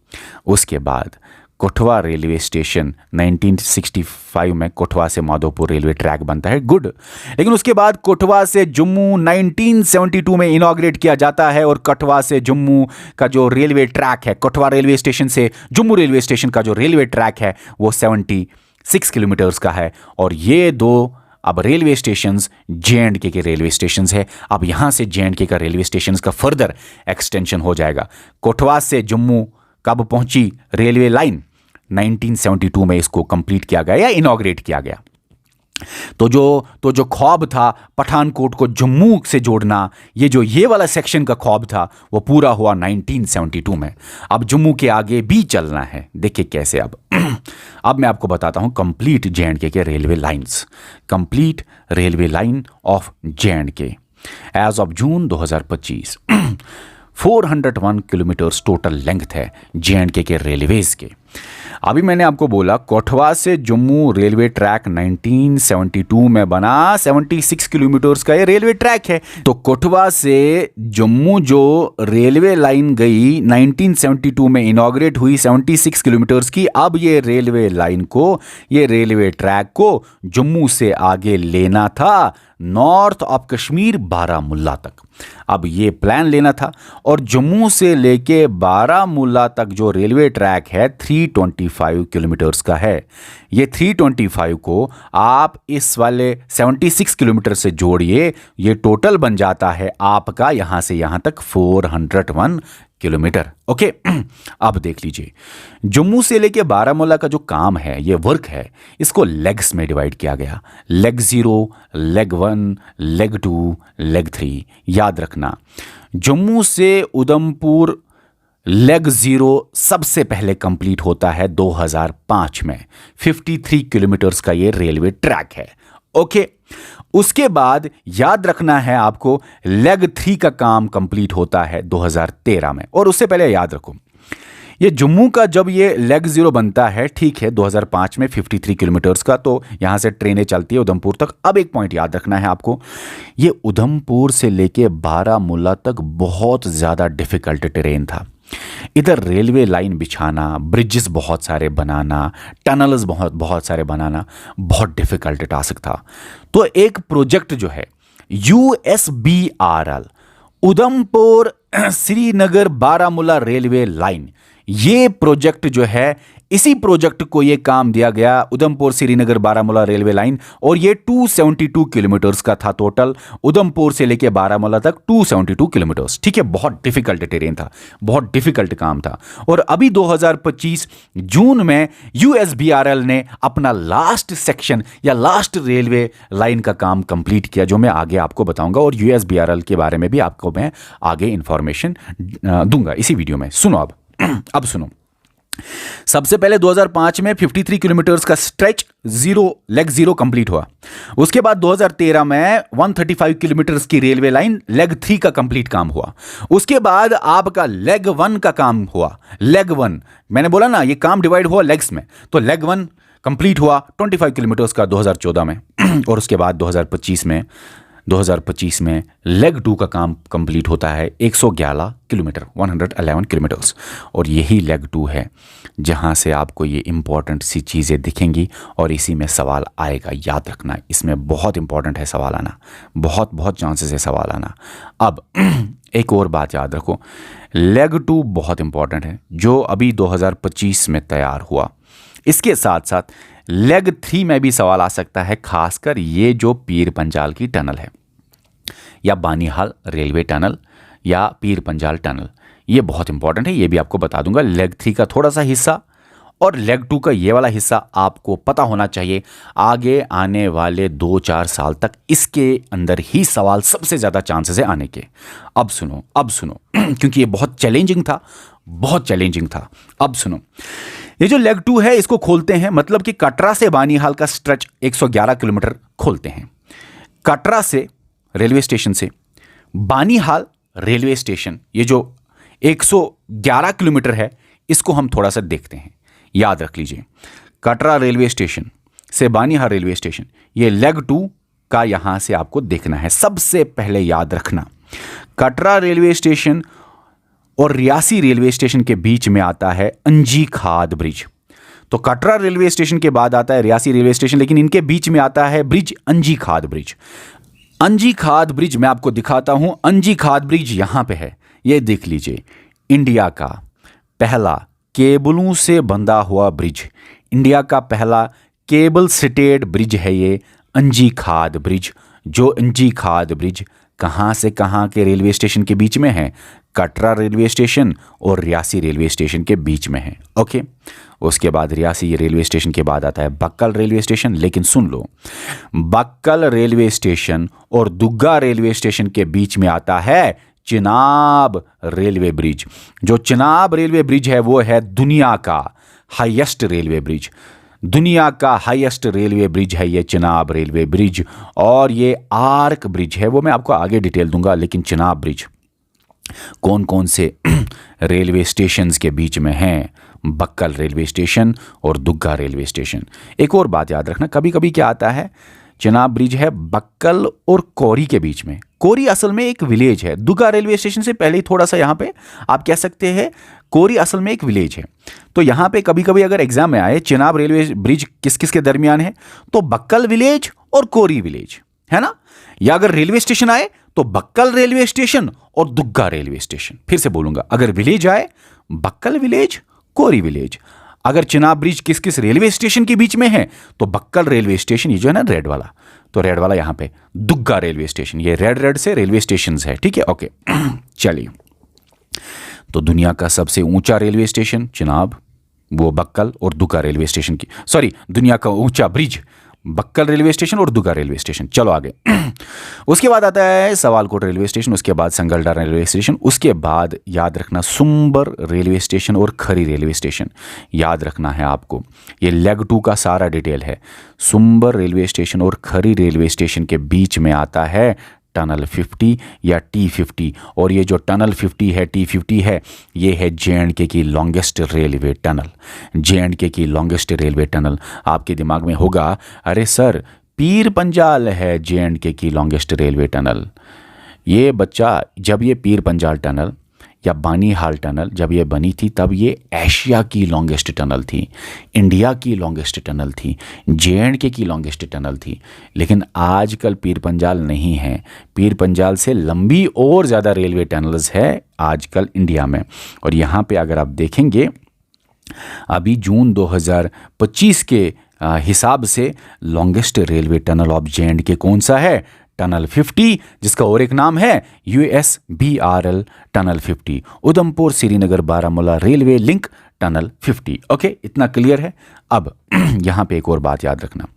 उसके बाद कोटवा रेलवे स्टेशन 1965 में कोटवा से माधोपुर रेलवे ट्रैक बनता है, गुड। लेकिन उसके बाद कोटवा से जम्मू 1972 में इनॉग्रेट किया जाता है, और कोटवा से जम्मू का जो रेलवे ट्रैक है, कोटवा रेलवे स्टेशन से जम्मू रेलवे स्टेशन का जो रेलवे ट्रैक है वो 76 किलोमीटर्स का है। और ये दो अब रेलवे स्टेशंस जे.एंड.के के रेलवे स्टेशंस है। अब यहाँ से जे.एंड.के का रेलवे स्टेशंस का फर्दर एक्सटेंशन हो जाएगा। कोटवा से जम्मू कब पहुंची रेलवे लाइन? 1972 में इसको कंप्लीट किया गया या इनॉग्रेट किया गया। तो जो ख्वाब था पठानकोट को जम्मू से जोड़ना, ये वाला सेक्शन का ख्वाब था, वो पूरा हुआ 1972 में। अब जम्मू के आगे भी चलना है, देखिए कैसे। अब मैं आपको बताता हूं कंप्लीट जे.एंड.के के railway lines. Complete railway line of J and K as of June 2025 401 kilometres total length है जे.एंड.के के रेलवेज के। अभी मैंने आपको बोला कोटवा से जम्मू रेलवे ट्रैक 1972 में बना, 76 किलोमीटर्स का ये रेलवे ट्रैक है। तो कोटवा से जम्मू जो रेलवे लाइन गई 1972 में इनॉग्रेट हुई 76 किलोमीटर्स की, अब ये रेलवे लाइन को, ये रेलवे ट्रैक को जम्मू से आगे लेना था नॉर्थ ऑफ कश्मीर बारामुल्ला तक। अब ये प्लान लेना था, और जम्मू से लेके बारामुल्ला तक जो रेलवे ट्रैक है 325 किलोमीटर्स का है। ये 325 को आप इस वाले 76 किलोमीटर से जोड़िए, ये टोटल बन जाता है आपका यहां से यहां तक 401 किलोमीटर। ओके, अब देख लीजिए जम्मू से लेके बारामूला का जो काम है, ये वर्क है, इसको लेग्स में डिवाइड किया गया। Leg 0, leg 1, leg 2, leg 3। याद रखना जम्मू से उधमपुर लेग 0 सबसे पहले कंप्लीट होता है 2005 में। 53 किलोमीटर्स का ये रेलवे ट्रैक है। ओके, उसके बाद याद रखना है आपको लेग 3 का काम कंप्लीट होता है 2013 में। और उससे पहले याद रखो ये जम्मू का जब ये लेग 0 बनता है, ठीक है, 2005 में 53 किलोमीटर्स का, तो यहां से ट्रेनें चलती है उधमपुर तक। अब एक पॉइंट याद रखना है आपको, ये उधमपुर से लेके बारामूला तक बहुत ज़्यादा डिफिकल्ट टेरेन था। इधर रेलवे लाइन बिछाना, ब्रिजेस बहुत सारे बनाना, टनल्स बहुत सारे बनाना बहुत डिफिकल्ट टास्क था। तो एक प्रोजेक्ट जो है USBRL, Udhampur Srinagar Baramulla railway line, ये प्रोजेक्ट जो है, इसी प्रोजेक्ट को ये काम दिया गया, उधमपुर श्रीनगर बारामूला रेलवे लाइन, और ये 272 किलोमीटर्स का था टोटल, उधमपुर से लेके बारामूला तक 272 किलोमीटर्स। ठीक है, बहुत डिफिकल्ट टेरेन था, बहुत डिफिकल्ट काम था। और अभी 2025 जून में यूएसबीआरएल ने अपना लास्ट सेक्शन या लास्ट रेलवे लाइन का काम कंप्लीट किया, जो मैं आगे आपको बताऊंगा, और यूएसबीआरएल के बारे में भी आपको मैं आगे इंफॉर्मेशन दूंगा इसी वीडियो में। सुनो अब सुनो। सबसे पहले 2005 में 53 किलोमीटर्स का स्ट्रेच लेग जीरो कंप्लीट हुआ। उसके बाद 2013 में 135 किलोमीटर्स की रेलवे लाइन लेग 3 का कंप्लीट काम हुआ। उसके बाद आपका लेग 1 का काम हुआ। लेग 1, मैंने बोला ना ये काम डिवाइड हुआ लेग्स में, तो लेग 1 कंप्लीट हुआ 25 किलोमीटर्स का 2014 में। और उसके बाद 2025 में लेग 2 का काम कंप्लीट होता है 111 किलोमीटर, 111 किलोमीटर्स। और यही लेग 2 है जहां से आपको ये इंपॉर्टेंट सी चीज़ें दिखेंगी और इसी में सवाल आएगा, याद रखना। इसमें बहुत इंपॉर्टेंट है सवाल आना, बहुत चांसेस है सवाल आना। अब एक और बात याद रखो, लेग 2 बहुत इंपॉर्टेंट है जो अभी 2025 में तैयार हुआ। इसके साथ साथ लेग 3 में भी सवाल आ सकता है, खासकर ये जो पीर पंजाल की टनल है या बानीहाल रेलवे टनल या पीर पंजाल टनल, ये बहुत इंपॉर्टेंट है, ये भी आपको बता दूंगा। लेग 3 का थोड़ा सा हिस्सा और लेग 2 का ये वाला हिस्सा आपको पता होना चाहिए। आगे आने वाले 2-4 साल तक इसके अंदर ही सवाल सबसे ज़्यादा चांसेस है आने के। अब सुनो क्योंकि ये बहुत चैलेंजिंग था। अब सुनो, ये जो लेग 2 है इसको खोलते हैं, मतलब कि कटरा से बानीहाल का स्ट्रेच 111 किलोमीटर खोलते हैं। कटरा से रेलवे स्टेशन से बानीहाल रेलवे स्टेशन, ये जो 111 किलोमीटर है, इसको हम थोड़ा सा देखते हैं। याद रख लीजिए, कटरा रेलवे स्टेशन से बानीहाल रेलवे स्टेशन, ये लेग 2 का यहां से आपको देखना है। सबसे पहले याद रखना, कटरा रेलवे स्टेशन और रियासी रेलवे स्टेशन के बीच में आता है अंजी खाद ब्रिज। तो कटरा रेलवे स्टेशन के बाद आता है रियासी रेलवे स्टेशन, लेकिन इनके बीच में आता है ब्रिज अंजी खाद ब्रिज। अंजी खाद ब्रिज मैं आपको दिखाता हूं। अंजी खाद ब्रिज यहां पे है, ये देख लीजिए, इंडिया का पहला केबलों से बंधा हुआ ब्रिज, इंडिया का पहला केबल स्टेड ब्रिज है ये अंजी खाद ब्रिज। जो अंजी खाद ब्रिज कहां से कहां के रेलवे स्टेशन के बीच में है? कटरा रेलवे स्टेशन और रियासी रेलवे स्टेशन के बीच में है। ओके, उसके बाद रियासी रेलवे स्टेशन के बाद आता है बक्कल रेलवे स्टेशन। लेकिन सुन लो, बक्कल रेलवे स्टेशन और दुग्गा रेलवे स्टेशन के बीच में आता है चिनाब रेलवे ब्रिज। जो चिनाब रेलवे ब्रिज है वो है दुनिया का हाईएस्ट रेलवे ब्रिज। दुनिया का हाईएस्ट रेलवे ब्रिज है ये चिनाब रेलवे ब्रिज। और ये आर्क ब्रिज है, वो मैं आपको आगे डिटेल दूंगा। लेकिन चिनाब ब्रिज कौन कौन से रेलवे स्टेशंस के बीच में हैं? बक्कल रेलवे स्टेशन और दुग्गा रेलवे स्टेशन। एक और बात याद रखना, कभी कभी क्या आता है, चिनाब ब्रिज है बक्कल और कोरी के बीच में। कोरी असल में एक विलेज है, दुग्गा रेलवे स्टेशन से पहले ही थोड़ा सा यहाँ पे आप कह सकते हैं कोरी असल में एक विलेज है। तो यहाँ पे कभी कभी अगर एग्जाम में आए चिनाब रेलवे ब्रिज किस किस के दरमियान है, तो बक्कल विलेज और कोरी विलेज है ना। या अगर रेलवे स्टेशन आए तो बक्कल रेलवे स्टेशन और दुग्गा रेलवे स्टेशन। फिर से बोलूंगा, अगर विलेज आए बक्कल विलेज, कोरी विलेज। अगर चिनाब ब्रिज किस किस रेलवे स्टेशन के बीच में है, तो बक्कल रेलवे स्टेशन, ये जो है ना रेड वाला, तो रेड वाला यहां पे दुग्गा रेलवे स्टेशन, ये रेड से रेलवे स्टेशन है। ठीक है, ओके चलिए। तो दुनिया का सबसे ऊंचा रेलवे स्टेशन चिनाब, वो बक्कल और दुग्गा रेलवे स्टेशन की, सॉरी, दुनिया का ऊंचा ब्रिज बक्कल रेलवे स्टेशन और दुग्गा रेलवे स्टेशन। चलो आगे। उसके बाद आता है सवालकोट रेलवे स्टेशन, उसके बाद संगलडा रेलवे स्टेशन, उसके बाद याद रखना सुंबर रेलवे स्टेशन और खरी रेलवे स्टेशन याद रखना है आपको। ये लेग 2 का सारा डिटेल है। सुंबर रेलवे स्टेशन और खरी रेलवे स्टेशन के बीच में आता है टनल 50 या T50। और ये जो टनल 50 है, T50 है, ये है JNK की लॉन्गेस्ट रेलवे टनल। JNK की लॉन्गेस्ट रेलवे टनल। आपके दिमाग में होगा, अरे सर पीर पंजाल है JNK की लॉन्गेस्ट रेलवे टनल। ये बच्चा, जब ये पीर पंजाल टनल या बानीहाल टनल जब ये बनी थी तब ये एशिया की लॉन्गेस्ट टनल थी, इंडिया की लॉन्गेस्ट टनल थी, JNK की लॉन्गेस्ट टनल थी। लेकिन आजकल पीर पंजाल नहीं है, पीर पंजाल से लंबी और ज़्यादा रेलवे टनल्स है आजकल इंडिया में। और यहाँ पे अगर आप देखेंगे अभी जून 2025 के हिसाब से longest railway tunnel of JNK कौन सा है? टनल 50, जिसका और एक नाम है USBRL tunnel 50, Udhampur Srinagar Baramulla railway link tunnel 50। Okay, इतना क्लियर है। अब यहाँ पे एक और बात याद रखना,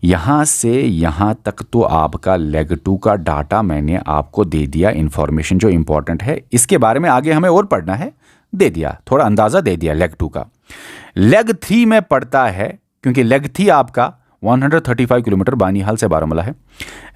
यहाँ से यहाँ तक तो आपका लेग 2 का डाटा मैंने आपको दे दिया, इंफॉर्मेशन जो इंपॉर्टेंट है इसके बारे में आगे हमें और पढ़ना है, दे दिया, थोड़ा अंदाज़ा दे दिया लेग 2 का। लेग 3 में पड़ता है, क्योंकि लेग 3 आपका 135 किलोमीटर बानीहाल से बारामूला है।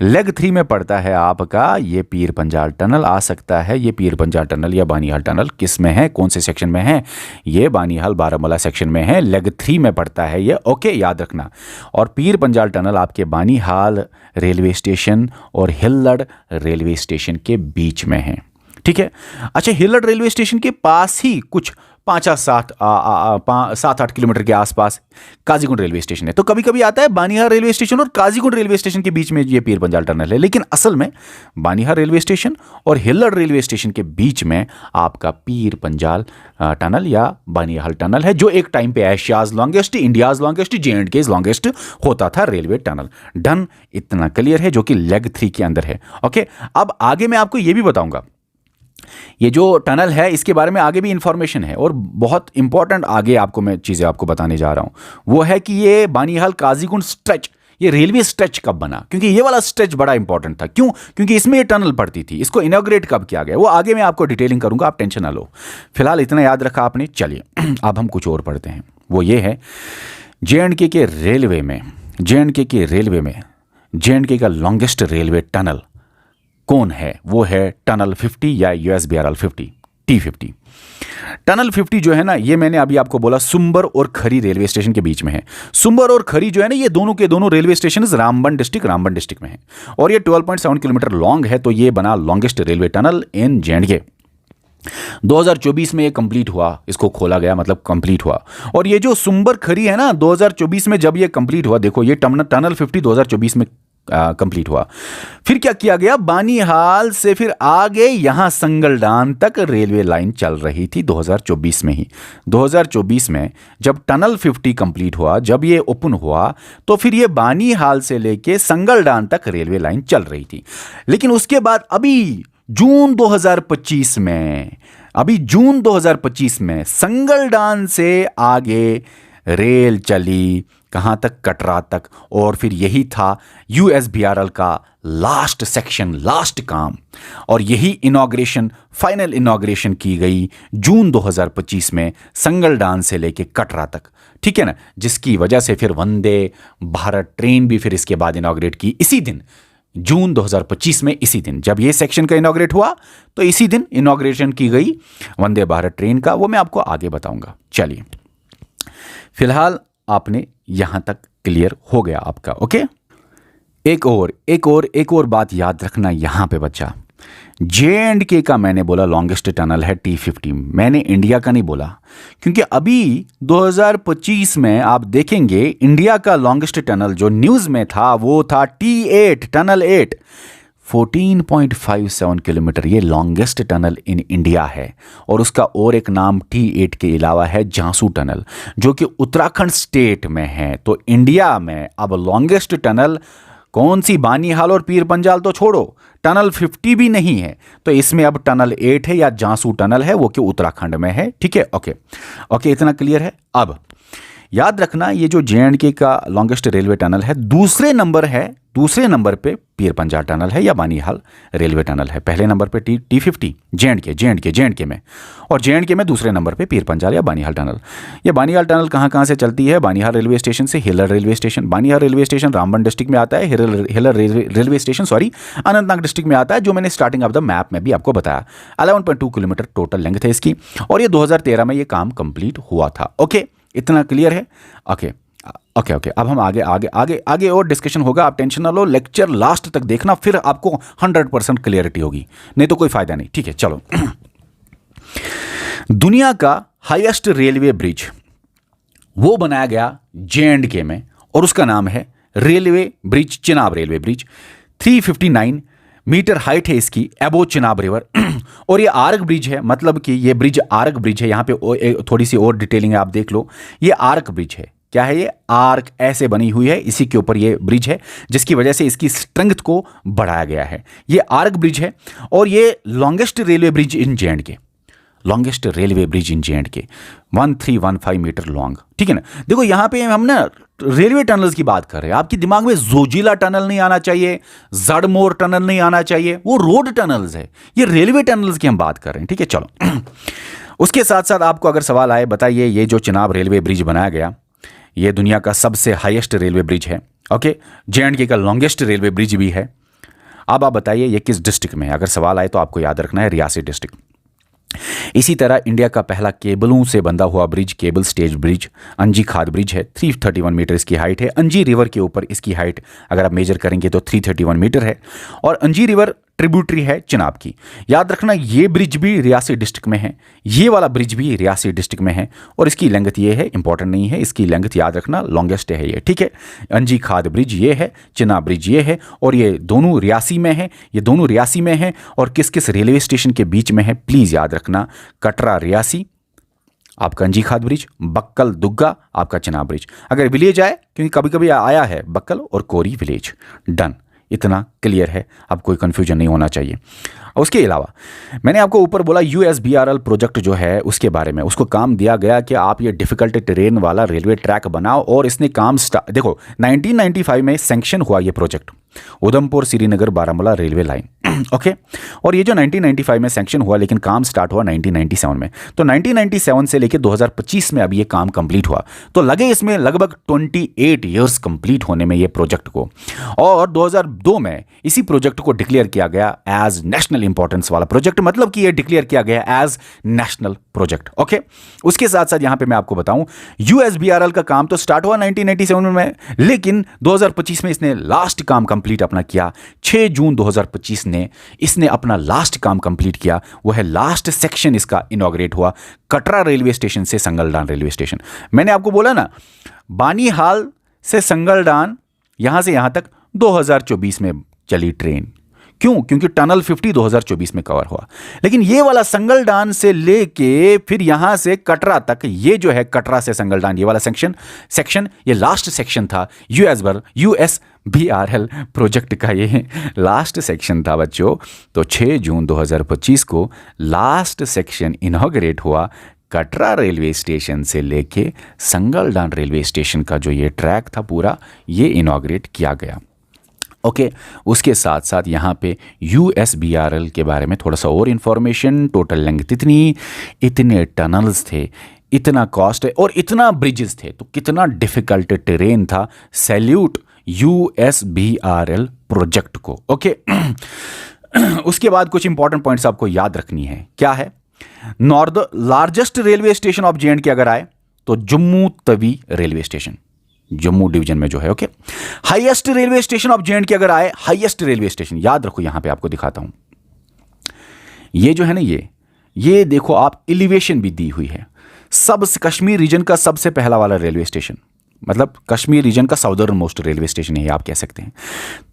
लेग 3 में पड़ता है आपका ये पीर पंजाल टनल आ सकता है। ये पीर पंजाल टनल या बानीहाल टनल किस में है, कौन से सेक्शन में है? ये बानीहाल बारामूला सेक्शन में है, लेग 3 में पड़ता है ये। ओके, याद रखना। और पीर पंजाल टनल आपके बानीहाल रेलवे स्टेशन और हिल्लड़ रेलवे स्टेशन के बीच में है। ठीक है। अच्छा, हिल्लड़ रेलवे स्टेशन के पास ही कुछ 7-8 किलोमीटर के आसपास काजीकुंड रेलवे स्टेशन है। तो कभी कभी आता है बानीहाल रेलवे स्टेशन और काजीकुंड रेलवे स्टेशन के बीच में ये पीर पंजाल टनल है, लेकिन असल में बानीहाल रेलवे स्टेशन और हिल्लड़ रेलवे स्टेशन के बीच में आपका पीर पंजाल टनल या बानीहाल टनल है, जो एक टाइम पे Asia's longest, India's longest, JNK's longest होता था रेलवे टनल। डन, इतना क्लियर है, जो कि लेग 3 के अंदर है। ओके, अब आगे मैं आपको ये भी बताऊंगा, ये जो टनल है इसके बारे में आगे भी इंफॉर्मेशन है और बहुत इंपॉर्टेंट आगे आपको मैं चीज़ें आपको बताने जा रहा हूं। वो है कि ये बानीहाल काजीकुंड स्ट्रेच, ये रेलवे स्ट्रेच कब बना, क्योंकि ये वाला स्ट्रेच बड़ा इंपॉर्टेंट था। क्यों? क्योंकि इसमें ये टनल पड़ती थी। इसको इनॉग्रेट कब किया गया वो आगे मैं आपको डिटेलिंग करूंगा, आप टेंशन ना लो। फिलहाल इतना याद रखा आपने। चलिए अब हम कुछ और पढ़ते हैं। वो ये है JNK के रेलवे में, JNK का लॉन्गेस्ट रेलवे टनल कौन है? वो है टनल 50 या USBRL 50 T50। टनल 50 जो है ना, ये मैंने अभी आपको बोला सुंबर और खरी रेलवे स्टेशन के बीच में है। सुंबर और खरी जो है ना, ये दोनों के दोनों रेलवे स्टेशन रामबन डिस्ट्रिक्ट में है और ये 12.7 किलोमीटर लॉन्ग है। तो ये बना लॉन्गेस्ट रेलवे टनल इन JNK। 2024 में ये कंप्लीट हुआ, इसको खोला गया, मतलब कंप्लीट हुआ। और ये जो सुंबर खरी है ना, 2024 में जब ये कंप्लीट हुआ, देखो ये टनल 50 2024 में कंप्लीट हुआ। फिर क्या किया गया, बानीहाल से फिर आगे यहां संगलडान तक रेलवे लाइन चल रही थी 2024 में ही। 2024 में जब टनल 50 कंप्लीट हुआ, जब ये ओपन हुआ, तो फिर ये बानीहाल से लेके संगलडान तक रेलवे लाइन चल रही थी। लेकिन उसके बाद अभी जून 2025 में संगलडान से आगे रेल चली कहाँ तक? कटरा तक। और फिर यही था USBRL का लास्ट सेक्शन, लास्ट काम। और यही इनॉग्रेशन, फाइनल इनॉग्रेशन की गई जून 2025 में संगलडान से लेके कटरा तक। ठीक है ना, जिसकी वजह से फिर वंदे भारत ट्रेन भी फिर इसके बाद इनॉग्रेट की इसी दिन, जून 2025 में। इसी दिन जब ये सेक्शन का इनॉग्रेट हुआ, तो इसी दिन इनॉग्रेशन की गई वंदे भारत ट्रेन का। वो मैं आपको आगे बताऊंगा। चलिए, फिलहाल आपने यहां तक क्लियर हो गया आपका। ओके, एक और बात याद रखना यहां पे बच्चा। JNK का मैंने बोला लॉन्गेस्ट टनल है T50, मैंने इंडिया का नहीं बोला, क्योंकि अभी 2025 में आप देखेंगे इंडिया का लॉन्गेस्ट टनल जो न्यूज़ में था वो था T8, टनल 8, 14.57 किलोमीटर। ये लॉन्गेस्ट टनल इन इंडिया है। और उसका और एक नाम T8 के अलावा है झांसू टनल, जो कि उत्तराखंड स्टेट में है। तो इंडिया में अब लॉन्गेस्ट टनल कौन सी? बानीहाल और पीर पंजाल तो छोड़ो, टनल 50 भी नहीं है। तो इसमें अब टनल 8 है या झांसू टनल है, वो कि उत्तराखंड में है। ठीक है, ओके, इतना क्लियर है। अब याद रखना, ये जो JNK का लॉन्गेस्ट रेलवे टनल है, दूसरे नंबर पे पीर पंजाल टनल है या बानीहाल रेलवे टनल है। पहले नंबर पे T50 JNK में, और JNK में दूसरे नंबर पे पीर पंजाल या बानीहाल टनल। ये बानीहाल टनल कहाँ से चलती है? बानीहाल रेलवे स्टेशन से Hillar railway station. Banihal railway station Ramban district में आता है, Hillar railway station Anantnag district में आता है, जो मैंने स्टार्टिंग ऑफ द मैप में भी आपको बताया। 11.2 किलोमीटर टोटल लेंथ है इसकी, और ये 2013 में ये काम कंप्लीट हुआ था। ओके, इतना क्लियर है। ओके, अब हम आगे और डिस्कशन होगा, आप टेंशन ना लो। लेक्चर लास्ट तक देखना, फिर आपको 100% क्लियरिटी होगी, नहीं तो कोई फायदा नहीं। ठीक है, चलो दुनिया का हाईएस्ट रेलवे ब्रिज वो बनाया गया J&K में और उसका नाम है railway bridge, Chenab railway bridge. 359 metre height है इसकी एबो चिनाब रिवर और ये आर्क ब्रिज है, मतलब कि ये ब्रिज आर्क ब्रिज है। यहाँ पे थोड़ी सी और डिटेलिंग है, आप देख लो। ये आर्क ब्रिज है। क्या है ये? आर्क ऐसे बनी हुई है, इसी के ऊपर ये ब्रिज है, जिसकी वजह से इसकी स्ट्रेंथ को बढ़ाया गया है। ये आर्क ब्रिज है और ये longest railway bridge in J&K, longest railway bridge in J&K, 1315 metre long. ठीक है ना। देखो यहाँ पे हम ना रेलवे टनल्स की बात कर रहे हैं। आपके दिमाग में जोजिला टनल नहीं आना चाहिए, जड़मोर टनल नहीं आना चाहिए, वो रोड टनल्स है। ये रेलवे टनल्स की हम बात कर रहे हैं। ठीक है, चलो। उसके साथ साथ आपको अगर सवाल आए, बताइए ये जो चिनाब रेलवे ब्रिज बनाया गया, ये दुनिया का सबसे हाईएस्ट रेलवे ब्रिज है। ओके, J&K का लॉन्गेस्ट रेलवे ब्रिज भी है। अब आप बताइए ये किस डिस्ट्रिक्ट में है? अगर सवाल आए तो आपको याद रखना है रियासी डिस्ट्रिक्ट। इसी तरह इंडिया का पहला केबलों से बंधा हुआ ब्रिज, केबल स्टेज ब्रिज, अंजी खाद ब्रिज है। 331 मीटर इसकी हाइट है। अंजी रिवर के ऊपर इसकी हाइट अगर आप मेजर करेंगे तो 331 मीटर है और अंजी रिवर ट्रिब्यूटरी है चिनाब की। याद रखना ये ब्रिज भी रियासी डिस्ट्रिक्ट में है, ये वाला ब्रिज भी रियासी डिस्ट्रिक्ट में है और इसकी लेंथ ये है, इंपॉर्टेंट नहीं है, इसकी लेंथ याद रखना, लॉन्गेस्ट है ये। ठीक है, अंजी खाद ब्रिज ये है, चिनाब ब्रिज ये है और ये दोनों रियासी में है। ये दोनों रियासी में है और किस किस रेलवे स्टेशन के बीच में है प्लीज़ याद रखना। कटरा रियासी आपका अंजी खाद ब्रिज, बक्कल दुग्गा आपका चिनाब ब्रिज। अगर विलेज आए, क्योंकि कभी कभी आया है बक्कल और कोरी विलेज, डन, इतना क्लियर है, अब कोई कंफ्यूजन नहीं होना चाहिए। उसके अलावा मैंने आपको ऊपर बोला USBRL प्रोजेक्ट जो है उसके बारे में, उसको काम दिया गया कि आप ये डिफ़िकल्ट टेरेन वाला रेलवे ट्रैक बनाओ और इसने काम देखो 1995 में सैंक्शन हुआ ये project, Udhampur Srinagar Baramulla railway line. Okay, और ये जो 1995 में सैंक्शन हुआ लेकिन काम स्टार्ट हुआ 1997 में, तो 1997 से लेकर 2025 में अभी ये काम कंप्लीट हुआ, तो लगे इसमें लगभग 28 ईयर्स कंप्लीट होने में ये प्रोजेक्ट को। और 2002 में इसी प्रोजेक्ट को डिक्लेयर किया गया एज नेशनल इंपॉर्टेंस वाला प्रोजेक्ट, मतलब कि ये डिक्लेयर किया गया एज नेशनल प्रोजेक्ट। ओके, उसके साथ साथ यहां पे मैं आपको बताऊं USBRL का काम तो स्टार्ट हुआ 1997 में, लेकिन 2025 में इसने लास्ट काम कंप्लीट अपना किया। 6 जून 2025 ने इसने अपना लास्ट काम कंप्लीट किया, वो है लास्ट सेक्शन इसका इनॉग्रेट हुआ, कटरा रेलवे स्टेशन से संगलडान रेलवे स्टेशन। मैंने आपको बोला ना, बानीहाल से संगलडान यहां से यहां तक 2024 में चली ट्रेन। क्यों? क्योंकि टनल 50 2024 में कवर हुआ, लेकिन ये वाला संगलडान से लेके फिर यहां से कटरा तक, ये जो है कटरा से संगलडान ये वाला सेक्शन ये लास्ट सेक्शन था USBRL प्रोजेक्ट का, ये लास्ट सेक्शन था बच्चों। तो 6 जून 2025 को लास्ट सेक्शन इनॉग्रेट हुआ, कटरा रेलवे स्टेशन से लेके संगलडान रेलवे स्टेशन का जो ये ट्रैक था पूरा, ये इनॉग्रेट किया गया। ओके, उसके साथ साथ यहाँ पे USBRL के बारे में थोड़ा सा और इन्फॉर्मेशन। टोटल लेंथ इतने टनल्स थे, इतना कॉस्ट है और इतना ब्रिजेस थे, तो कितना डिफिकल्ट टेरेन था। सैल्यूट USBRL प्रोजेक्ट को। ओके, उसके बाद कुछ इंपॉर्टेंट पॉइंट्स आपको याद रखनी है। क्या है? Largest railway station of J&K अगर आए तो Jammu Tawi railway station, Jammu division में जो है। Okay, highest railway station of J&K अगर आए, हाईएस्ट रेलवे स्टेशन याद रखो, यहां पे आपको दिखाता हूं, ये जो है ना, ये देखो आप, एलिवेशन भी दी हुई है। सब कश्मीर रीजन का सबसे पहला वाला रेलवे स्टेशन, मतलब कश्मीर रीजन का साउदर्न मोस्ट रेलवे स्टेशन है, आप कह सकते हैं।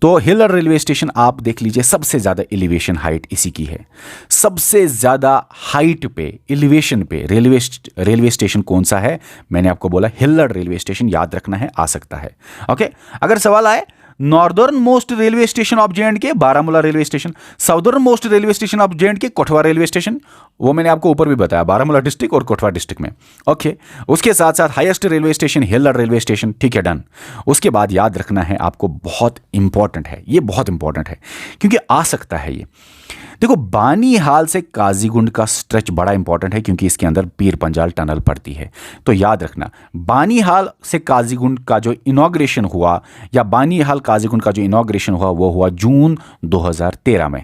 तो हिलर रेलवे स्टेशन आप देख लीजिए, सबसे ज़्यादा एलिवेशन हाइट इसी की है। सबसे ज़्यादा हाइट पे, एलिवेशन पे रेलवे स्टेशन कौन सा है? मैंने आपको बोला हिलर रेलवे स्टेशन, याद रखना है, आ सकता है। ओके, अगर सवाल आए northern most railway station of J&K Baramulla railway station, southern most railway station of J&K Kotwa railway station, वो मैंने आपको ऊपर भी बताया, बारामूला डिस्ट्रिक्ट और कोटवा डिस्ट्रिक्ट में। ओके, उसके साथ साथ highest railway station Hiller railway station. ठीक है, डन। उसके बाद याद रखना है आपको, बहुत इंपॉर्टेंट है ये, बहुत इंपॉर्टेंट है क्योंकि आ सकता है ये। देखो, बानीहाल से काजीगुंड का स्ट्रेच बड़ा इंपॉर्टेंट है क्योंकि इसके अंदर पीर पंजाल टनल पड़ती है। तो याद रखना, बानीहाल से काजीगुंड का जो इनॉग्रेशन हुआ, या बानीहाल काजीगुंड का जो इनॉग्रेशन हुआ, वो हुआ जून 2013 में।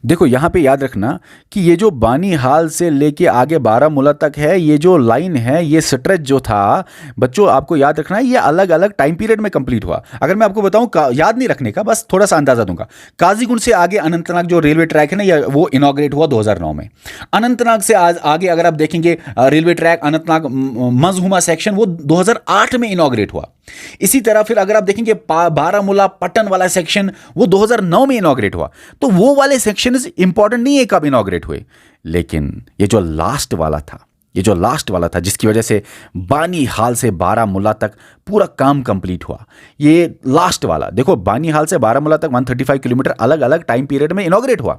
देखो यहाँ पे याद रखना कि ये जो बानीहाल से लेके आगे बारामूला तक है, ये जो लाइन है, ये स्ट्रेच जो था बच्चों, आपको याद रखना है ये अलग अलग टाइम पीरियड में कंप्लीट हुआ। अगर मैं आपको बताऊं, याद नहीं रखने का, बस थोड़ा सा अंदाजा दूंगा। काजीगुंड से आगे अनंतनाग जो रेलवे ट्रैक है ना, वो इनॉग्रेट हुआ 2009 में। अनंतनाग से आगे अगर आप देखेंगे रेलवे ट्रैक अनंतनाग मजहुमा सेक्शन, वो 2008 में इनॉग्रेट हुआ। इसी तरह फिर अगर आप देखेंगे बारामूला पटन वाला सेक्शन, वो 2009 में इनॉग्रेट हुआ। तो वो वाले सेक्शन इंपॉर्टेंट नहीं है कब इनॉग्रेट हुए, लेकिन ये जो लास्ट वाला था जिसकी वजह से बानीहाल से बारामूला तक पूरा काम कंप्लीट हुआ, ये लास्ट वाला देखो, बानीहाल से बारामूला तक 135 किलोमीटर अलग अलग टाइम पीरियड में इनॉग्रेट हुआ।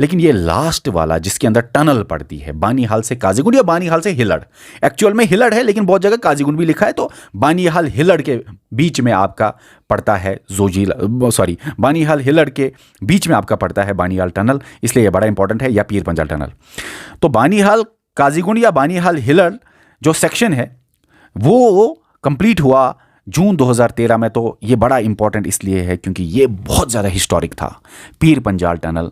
लेकिन ये लास्ट वाला जिसके अंदर टनल पड़ती है, बानीहाल से काजीगुंड या बानीहाल से हिलड़, एक्चुअल में हिलड़ है लेकिन बहुत जगह काजीगुंड भी लिखा है, तो बानीहाल हिलड़ के बीच में आपका पड़ता है बानीहाल हिलड़ के बीच में आपका पड़ता है बानीहाल टनल, इसलिए यह बड़ा इंपॉर्टेंट है, या पीर पंजाल टनल। तो बानीहाल काजीगुंड या बानीहाल हिलड़ जो सेक्शन है वो कंप्लीट हुआ जून 2013 में। तो ये बड़ा इंपॉर्टेंट इसलिए है क्योंकि ये बहुत ज़्यादा हिस्टोरिक था। पीर पंजाल टनल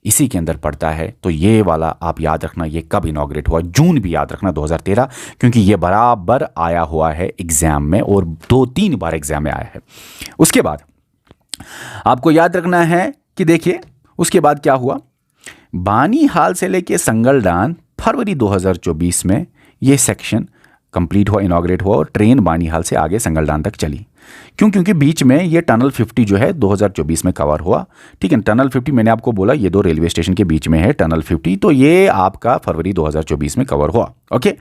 इसी के अंदर पड़ता है, तो ये वाला आप याद रखना, ये कब इनॉग्रेट हुआ, जून भी याद रखना 2013, क्योंकि ये बराबर आया हुआ है एग्जाम में और 2-3 बार एग्जाम में आया है। उसके बाद आपको याद रखना है कि देखिए उसके बाद क्या हुआ, बानीहाल से लेके संगलदान फरवरी 2024 में ये सेक्शन कंप्लीट हुआ, इनॉग्रेट हुआ, और ट्रेन बानीहाल से आगे संगलदान तक चली। क्योंकि बीच में ये टनल 50 जो है 2024 में कवर हुआ। ठीक है, टनल 50 मैंने आपको बोला ये 2 रेलवे स्टेशन के बीच में है टनल 50, तो ये आपका फरवरी 2024 में कवर हुआ। ओके,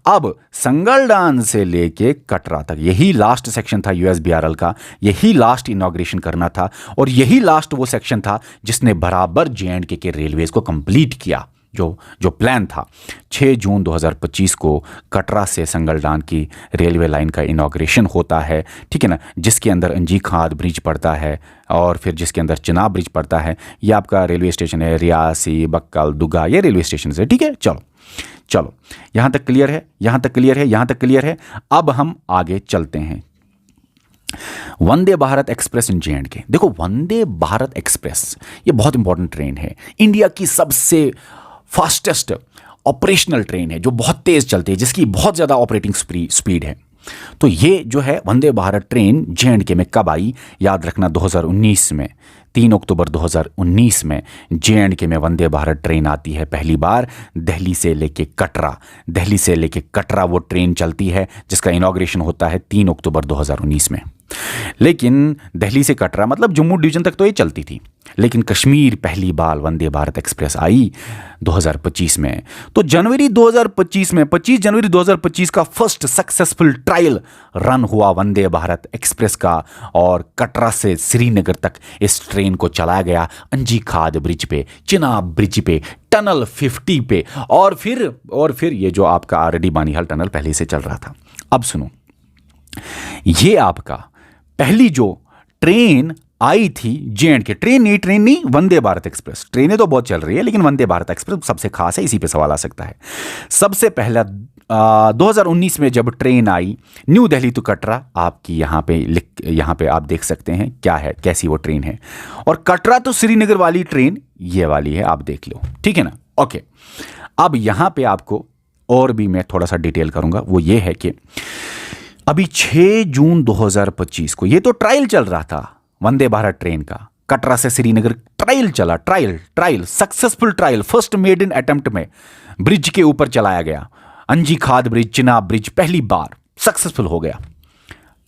अब संगलदान से लेके कटरा तक यही लास्ट सेक्शन था USBRL का, यही लास्ट इनॉग्रेशन करना था, और यही लास्ट वो सेक्शन था जिसने बराबर JNK के रेलवेज को कंप्लीट किया। जो प्लान था 6 जून 2025 को कटरा से संगलदान की रेलवे लाइन का इनॉग्रेशन होता है, ठीक है ना, जिसके अंदर अंजी खाद ब्रिज पड़ता है और फिर जिसके अंदर चिनाब ब्रिज पड़ता है। ये आपका रेलवे स्टेशन है, रियासी, बक्कल, दुगा, ये रेलवे स्टेशन है। ठीक है, चलो यहाँ तक क्लियर है, यहाँ तक क्लियर है। अब हम आगे चलते हैं। Vande Bharat express in JNK। देखो, वंदे भारत एक्सप्रेस ये बहुत इंपॉर्टेंट ट्रेन है, इंडिया की सबसे फास्टेस्ट ऑपरेशनल ट्रेन है, जो बहुत तेज़ चलती है, जिसकी बहुत ज़्यादा ऑपरेटिंग स्पीड है। तो ये जो है वंदे भारत ट्रेन JNK में कब आई, याद रखना 2019 में, 3 अक्टूबर 2019 में JNK में वंदे भारत ट्रेन आती है पहली बार। दिल्ली से लेके कटरा वो ट्रेन चलती है, जिसका इनॉग्रेशन होता है 3 अक्टूबर 2019 में। लेकिन दिल्ली से कटरा मतलब जम्मू डिवीजन तक तो ये चलती थी, लेकिन कश्मीर पहली बार वंदे भारत एक्सप्रेस आई 2025 में। तो जनवरी 2025 में 25 जनवरी 2025 का फर्स्ट सक्सेसफुल ट्रायल रन हुआ वंदे भारत एक्सप्रेस का, और कटरा से श्रीनगर तक इस ट्रेन को चलाया गया अंजी खाद ब्रिज पे, चिनाब ब्रिज पे, टनल 50 पे, और फिर ये जो आपका आरडी बानीहाल टनल पहले से चल रहा था। अब सुनो, ये आपका पहली जो ट्रेन आई थी JNK, ट्रेन नहीं, वंदे भारत एक्सप्रेस। ट्रेनें तो बहुत चल रही है, लेकिन वंदे भारत एक्सप्रेस सबसे खास है, इसी पे सवाल आ सकता है। सबसे पहला 2019 में जब ट्रेन आई न्यू दिल्ली टू कटरा, आपकी यहाँ पे आप देख सकते हैं क्या है, कैसी वो ट्रेन है। और कटरा तो श्रीनगर वाली ट्रेन ये वाली है, आप देख लो, ठीक है ना। ओके, अब यहाँ पे आपको और भी मैं थोड़ा सा डिटेल करूँगा, वो ये है कि अभी 6 जून 2025 को ये तो ट्रायल चल रहा था वंदे भारत ट्रेन का, कटरा से श्रीनगर ट्रायल चला, trial successful trial, first made in attempt में ब्रिज के ऊपर चलाया गया। अंजी खाद ब्रिज, चिनाब ब्रिज पहली बार सक्सेसफुल हो गया,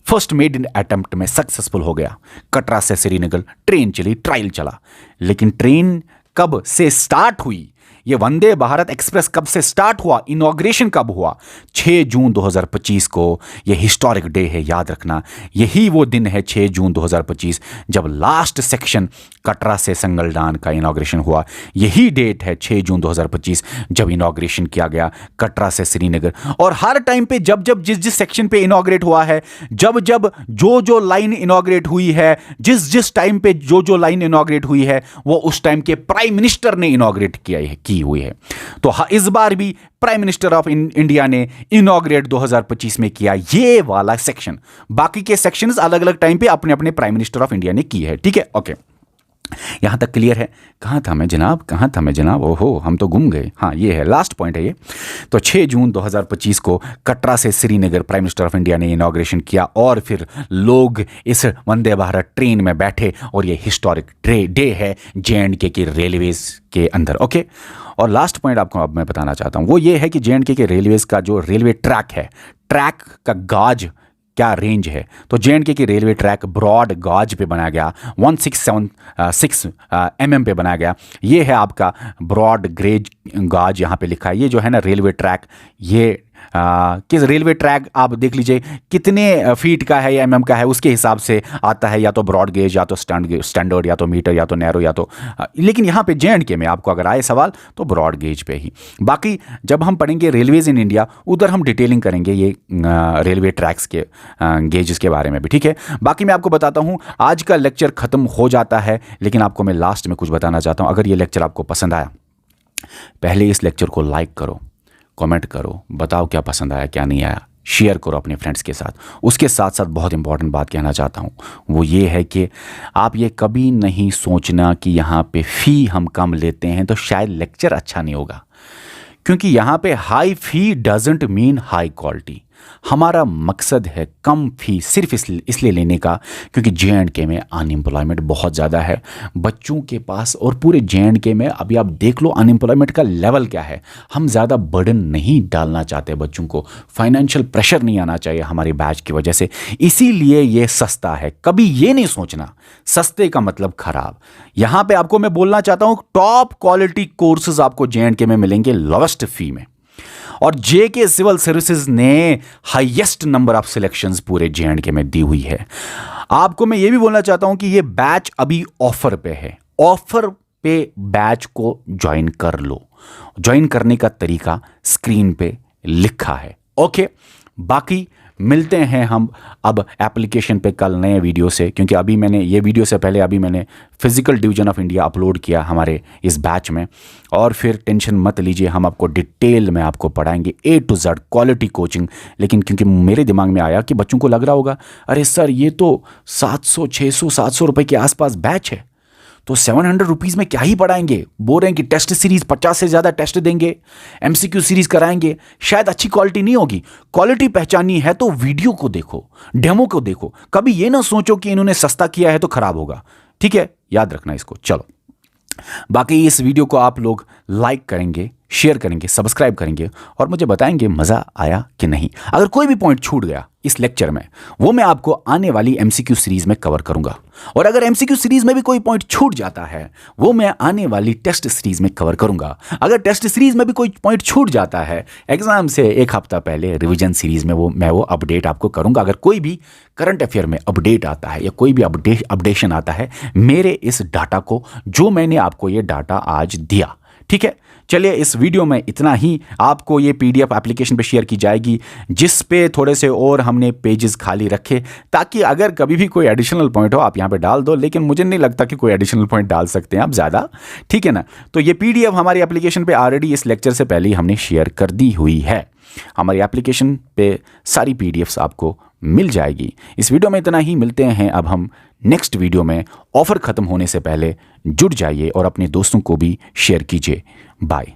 फर्स्ट मेड इन अटेम्प्ट में सक्सेसफुल हो गया। कटरा से श्रीनगर ट्रेन चली, ट्रायल चला। लेकिन ट्रेन कब से स्टार्ट हुई, ये वंदे भारत एक्सप्रेस कब से स्टार्ट हुआ, इनॉग्रेशन कब हुआ, 6 जून 2025 को। ये हिस्टोरिक डे है, याद रखना, यही वो दिन है 6 जून 2025 जब लास्ट सेक्शन कटरा से संगलदान का इनॉग्रेशन हुआ। यही डेट है 6 जून 2025 जब इनॉग्रेशन किया गया कटरा से श्रीनगर। और हर टाइम पे जब जिस सेक्शन पे इनॉग्रेट हुआ है, जब जो लाइन इनॉग्रेट हुई है, जिस टाइम पे जो लाइन इनॉग्रेट हुई है, वो उस टाइम के प्राइम मिनिस्टर ने इनॉग्रेट की हुई है। तो इस बार भी प्राइम मिनिस्टर ऑफ इंडिया ने इनॉग्रेट 2025 में किया ये वाला सेक्शन। बाकी के सेक्शंस अलग अलग टाइम पे अपने अपने प्राइम मिनिस्टर ऑफ इंडिया ने की है, ठीक है। ओके, यहाँ तक क्लियर है? कहाँ था मैं जनाब, कहाँ था मैं जनाब? ओहो, हम तो गुम गए। हाँ, ये है, लास्ट पॉइंट है ये। तो 6 जून 2025 को कटरा से Srinagar prime minister of India ने इनॉग्रेशन किया और फिर लोग इस वंदे भारत ट्रेन में बैठे और ये हिस्टोरिक डे है JNK के रेलवेज के अंदर। ओके, और लास्ट पॉइंट आपको अब मैं बताना चाहता हूँ वो ये है कि JNK के रेलवेज का जो रेलवे ट्रैक है, ट्रैक का गाज क्या रेंज है। तो JNK की रेलवे ट्रैक ब्रॉड गाज पे बनाया गया, 1676 mm पे बनाया गया। ये है आपका ब्रॉड ग्रेज गाज, यहाँ पे लिखा है। ये जो है ना रेलवे ट्रैक, ये किस रेलवे ट्रैक आप देख लीजिए कितने फीट का है या mm का है, उसके हिसाब से आता है, या तो ब्रॉड गेज, या तो स्टैंडर्ड, या तो मीटर, या तो नैरो, या तो लेकिन यहाँ पे JNK में आपको अगर आए सवाल तो ब्रॉड गेज पे ही। बाकी जब हम पढ़ेंगे रेलवेज इन इंडिया उधर हम डिटेलिंग करेंगे ये रेलवे ट्रैक्स के गेजेस के बारे में भी, ठीक है। बाकी मैं आपको बताता हूँ, आज का लेक्चर ख़त्म हो जाता है, लेकिन आपको मैं लास्ट में कुछ बताना चाहता हूँ। अगर ये लेक्चर आपको पसंद आया, पहले इस लेक्चर को लाइक करो, कमेंट करो, बताओ क्या पसंद आया क्या नहीं आया, शेयर करो अपने फ्रेंड्स के साथ। उसके साथ साथ बहुत इंपॉर्टेंट बात कहना चाहता हूँ, वो ये है कि आप ये कभी नहीं सोचना कि यहाँ पे फ़ी हम कम लेते हैं तो शायद लेक्चर अच्छा नहीं होगा, क्योंकि यहाँ पे high fee doesn't mean high quality. हमारा मकसद है कम फ़ी सिर्फ इसलिए लेने का क्योंकि JNK में अनएम्प्लॉयमेंट बहुत ज़्यादा है बच्चों के पास, और पूरे JNK में अभी आप देख लो अनएम्प्लॉयमेंट का लेवल क्या है। हम ज़्यादा बर्डन नहीं डालना चाहते बच्चों को, फाइनेंशियल प्रेशर नहीं आना चाहिए हमारे बैच की वजह से, इसीलिए ये सस्ता है। कभी ये नहीं सोचना सस्ते का मतलब ख़राब। यहाँ पे आपको मैं बोलना चाहता हूँ टॉप क्वालिटी कोर्सेज आपको JNK में मिलेंगे लोवेस्ट फ़ी में, और JK सिविल सर्विसेज ने हाईएस्ट नंबर ऑफ सिलेक्शंस पूरे JNK में दी हुई है। आपको मैं ये भी बोलना चाहता हूं कि ये बैच अभी ऑफर पे है, ऑफर पे बैच को ज्वाइन कर लो। ज्वाइन करने का तरीका स्क्रीन पे लिखा है। ओके, बाकी मिलते हैं हम अब एप्लीकेशन पे कल नए वीडियो से, क्योंकि अभी मैंने ये वीडियो से पहले अभी मैंने physical division of India upload किया हमारे इस बैच में, और फिर टेंशन मत लीजिए, हम आपको डिटेल में आपको पढ़ाएंगे A to Z quality coaching. लेकिन क्योंकि मेरे दिमाग में आया कि बच्चों को लग रहा होगा अरे सर ये तो 700 600 700 रुपये के आसपास बैच है, तो 700 रुपीज़ में क्या ही पढ़ाएंगे। बोल रहे हैं कि टेस्ट सीरीज 50 से ज़्यादा टेस्ट देंगे, MCQ सीरीज कराएंगे, शायद अच्छी क्वालिटी नहीं होगी। क्वालिटी पहचाननी है तो वीडियो को देखो, डेमो को देखो, कभी ये ना सोचो कि इन्होंने सस्ता किया है तो खराब होगा, ठीक है, याद रखना इसको। चलो, बाकी इस वीडियो को आप लोग लाइक करेंगे, शेयर करेंगे, सब्सक्राइब करेंगे और मुझे बताएंगे मज़ा आया कि नहीं। अगर कोई भी पॉइंट छूट गया इस लेक्चर में, वो मैं आपको आने वाली MCQ सीरीज़ में कवर करूंगा, और अगर MCQ सीरीज़ में भी कोई पॉइंट छूट जाता है वो मैं आने वाली टेस्ट सीरीज़ में कवर करूंगा। अगर टेस्ट सीरीज़ में भी कोई पॉइंट छूट जाता है एग्ज़ाम से एक हफ्ता पहले रिवीजन सीरीज़ में मैं वो अपडेट आपको करूंगा। अगर कोई भी करंट अफेयर में अपडेट आता है या कोई भी अपडेशन आता है मेरे इस डाटा को, जो मैंने आपको ये डाटा आज दिया, ठीक है। चलिए, इस वीडियो में इतना ही। आपको ये PDF एप्लीकेशन पे शेयर की जाएगी, जिस पे थोड़े से और हमने पेजेस खाली रखे, ताकि अगर कभी भी कोई एडिशनल पॉइंट हो आप यहाँ पे डाल दो, लेकिन मुझे नहीं लगता कि कोई एडिशनल पॉइंट डाल सकते हैं आप ज़्यादा, ठीक है ना। तो ये PDF हमारी एप्लीकेशन पे ऑलरेडी इस लेक्चर से पहले ही हमने शेयर कर दी हुई है। हमारी एप्लीकेशन पे सारी PDFs आपको मिल जाएगी। इस वीडियो में इतना ही, मिलते हैं अब हम नेक्स्ट वीडियो में। ऑफर ख़त्म होने से पहले जुड़ जाइए और अपने दोस्तों को भी शेयर कीजिए। बाय।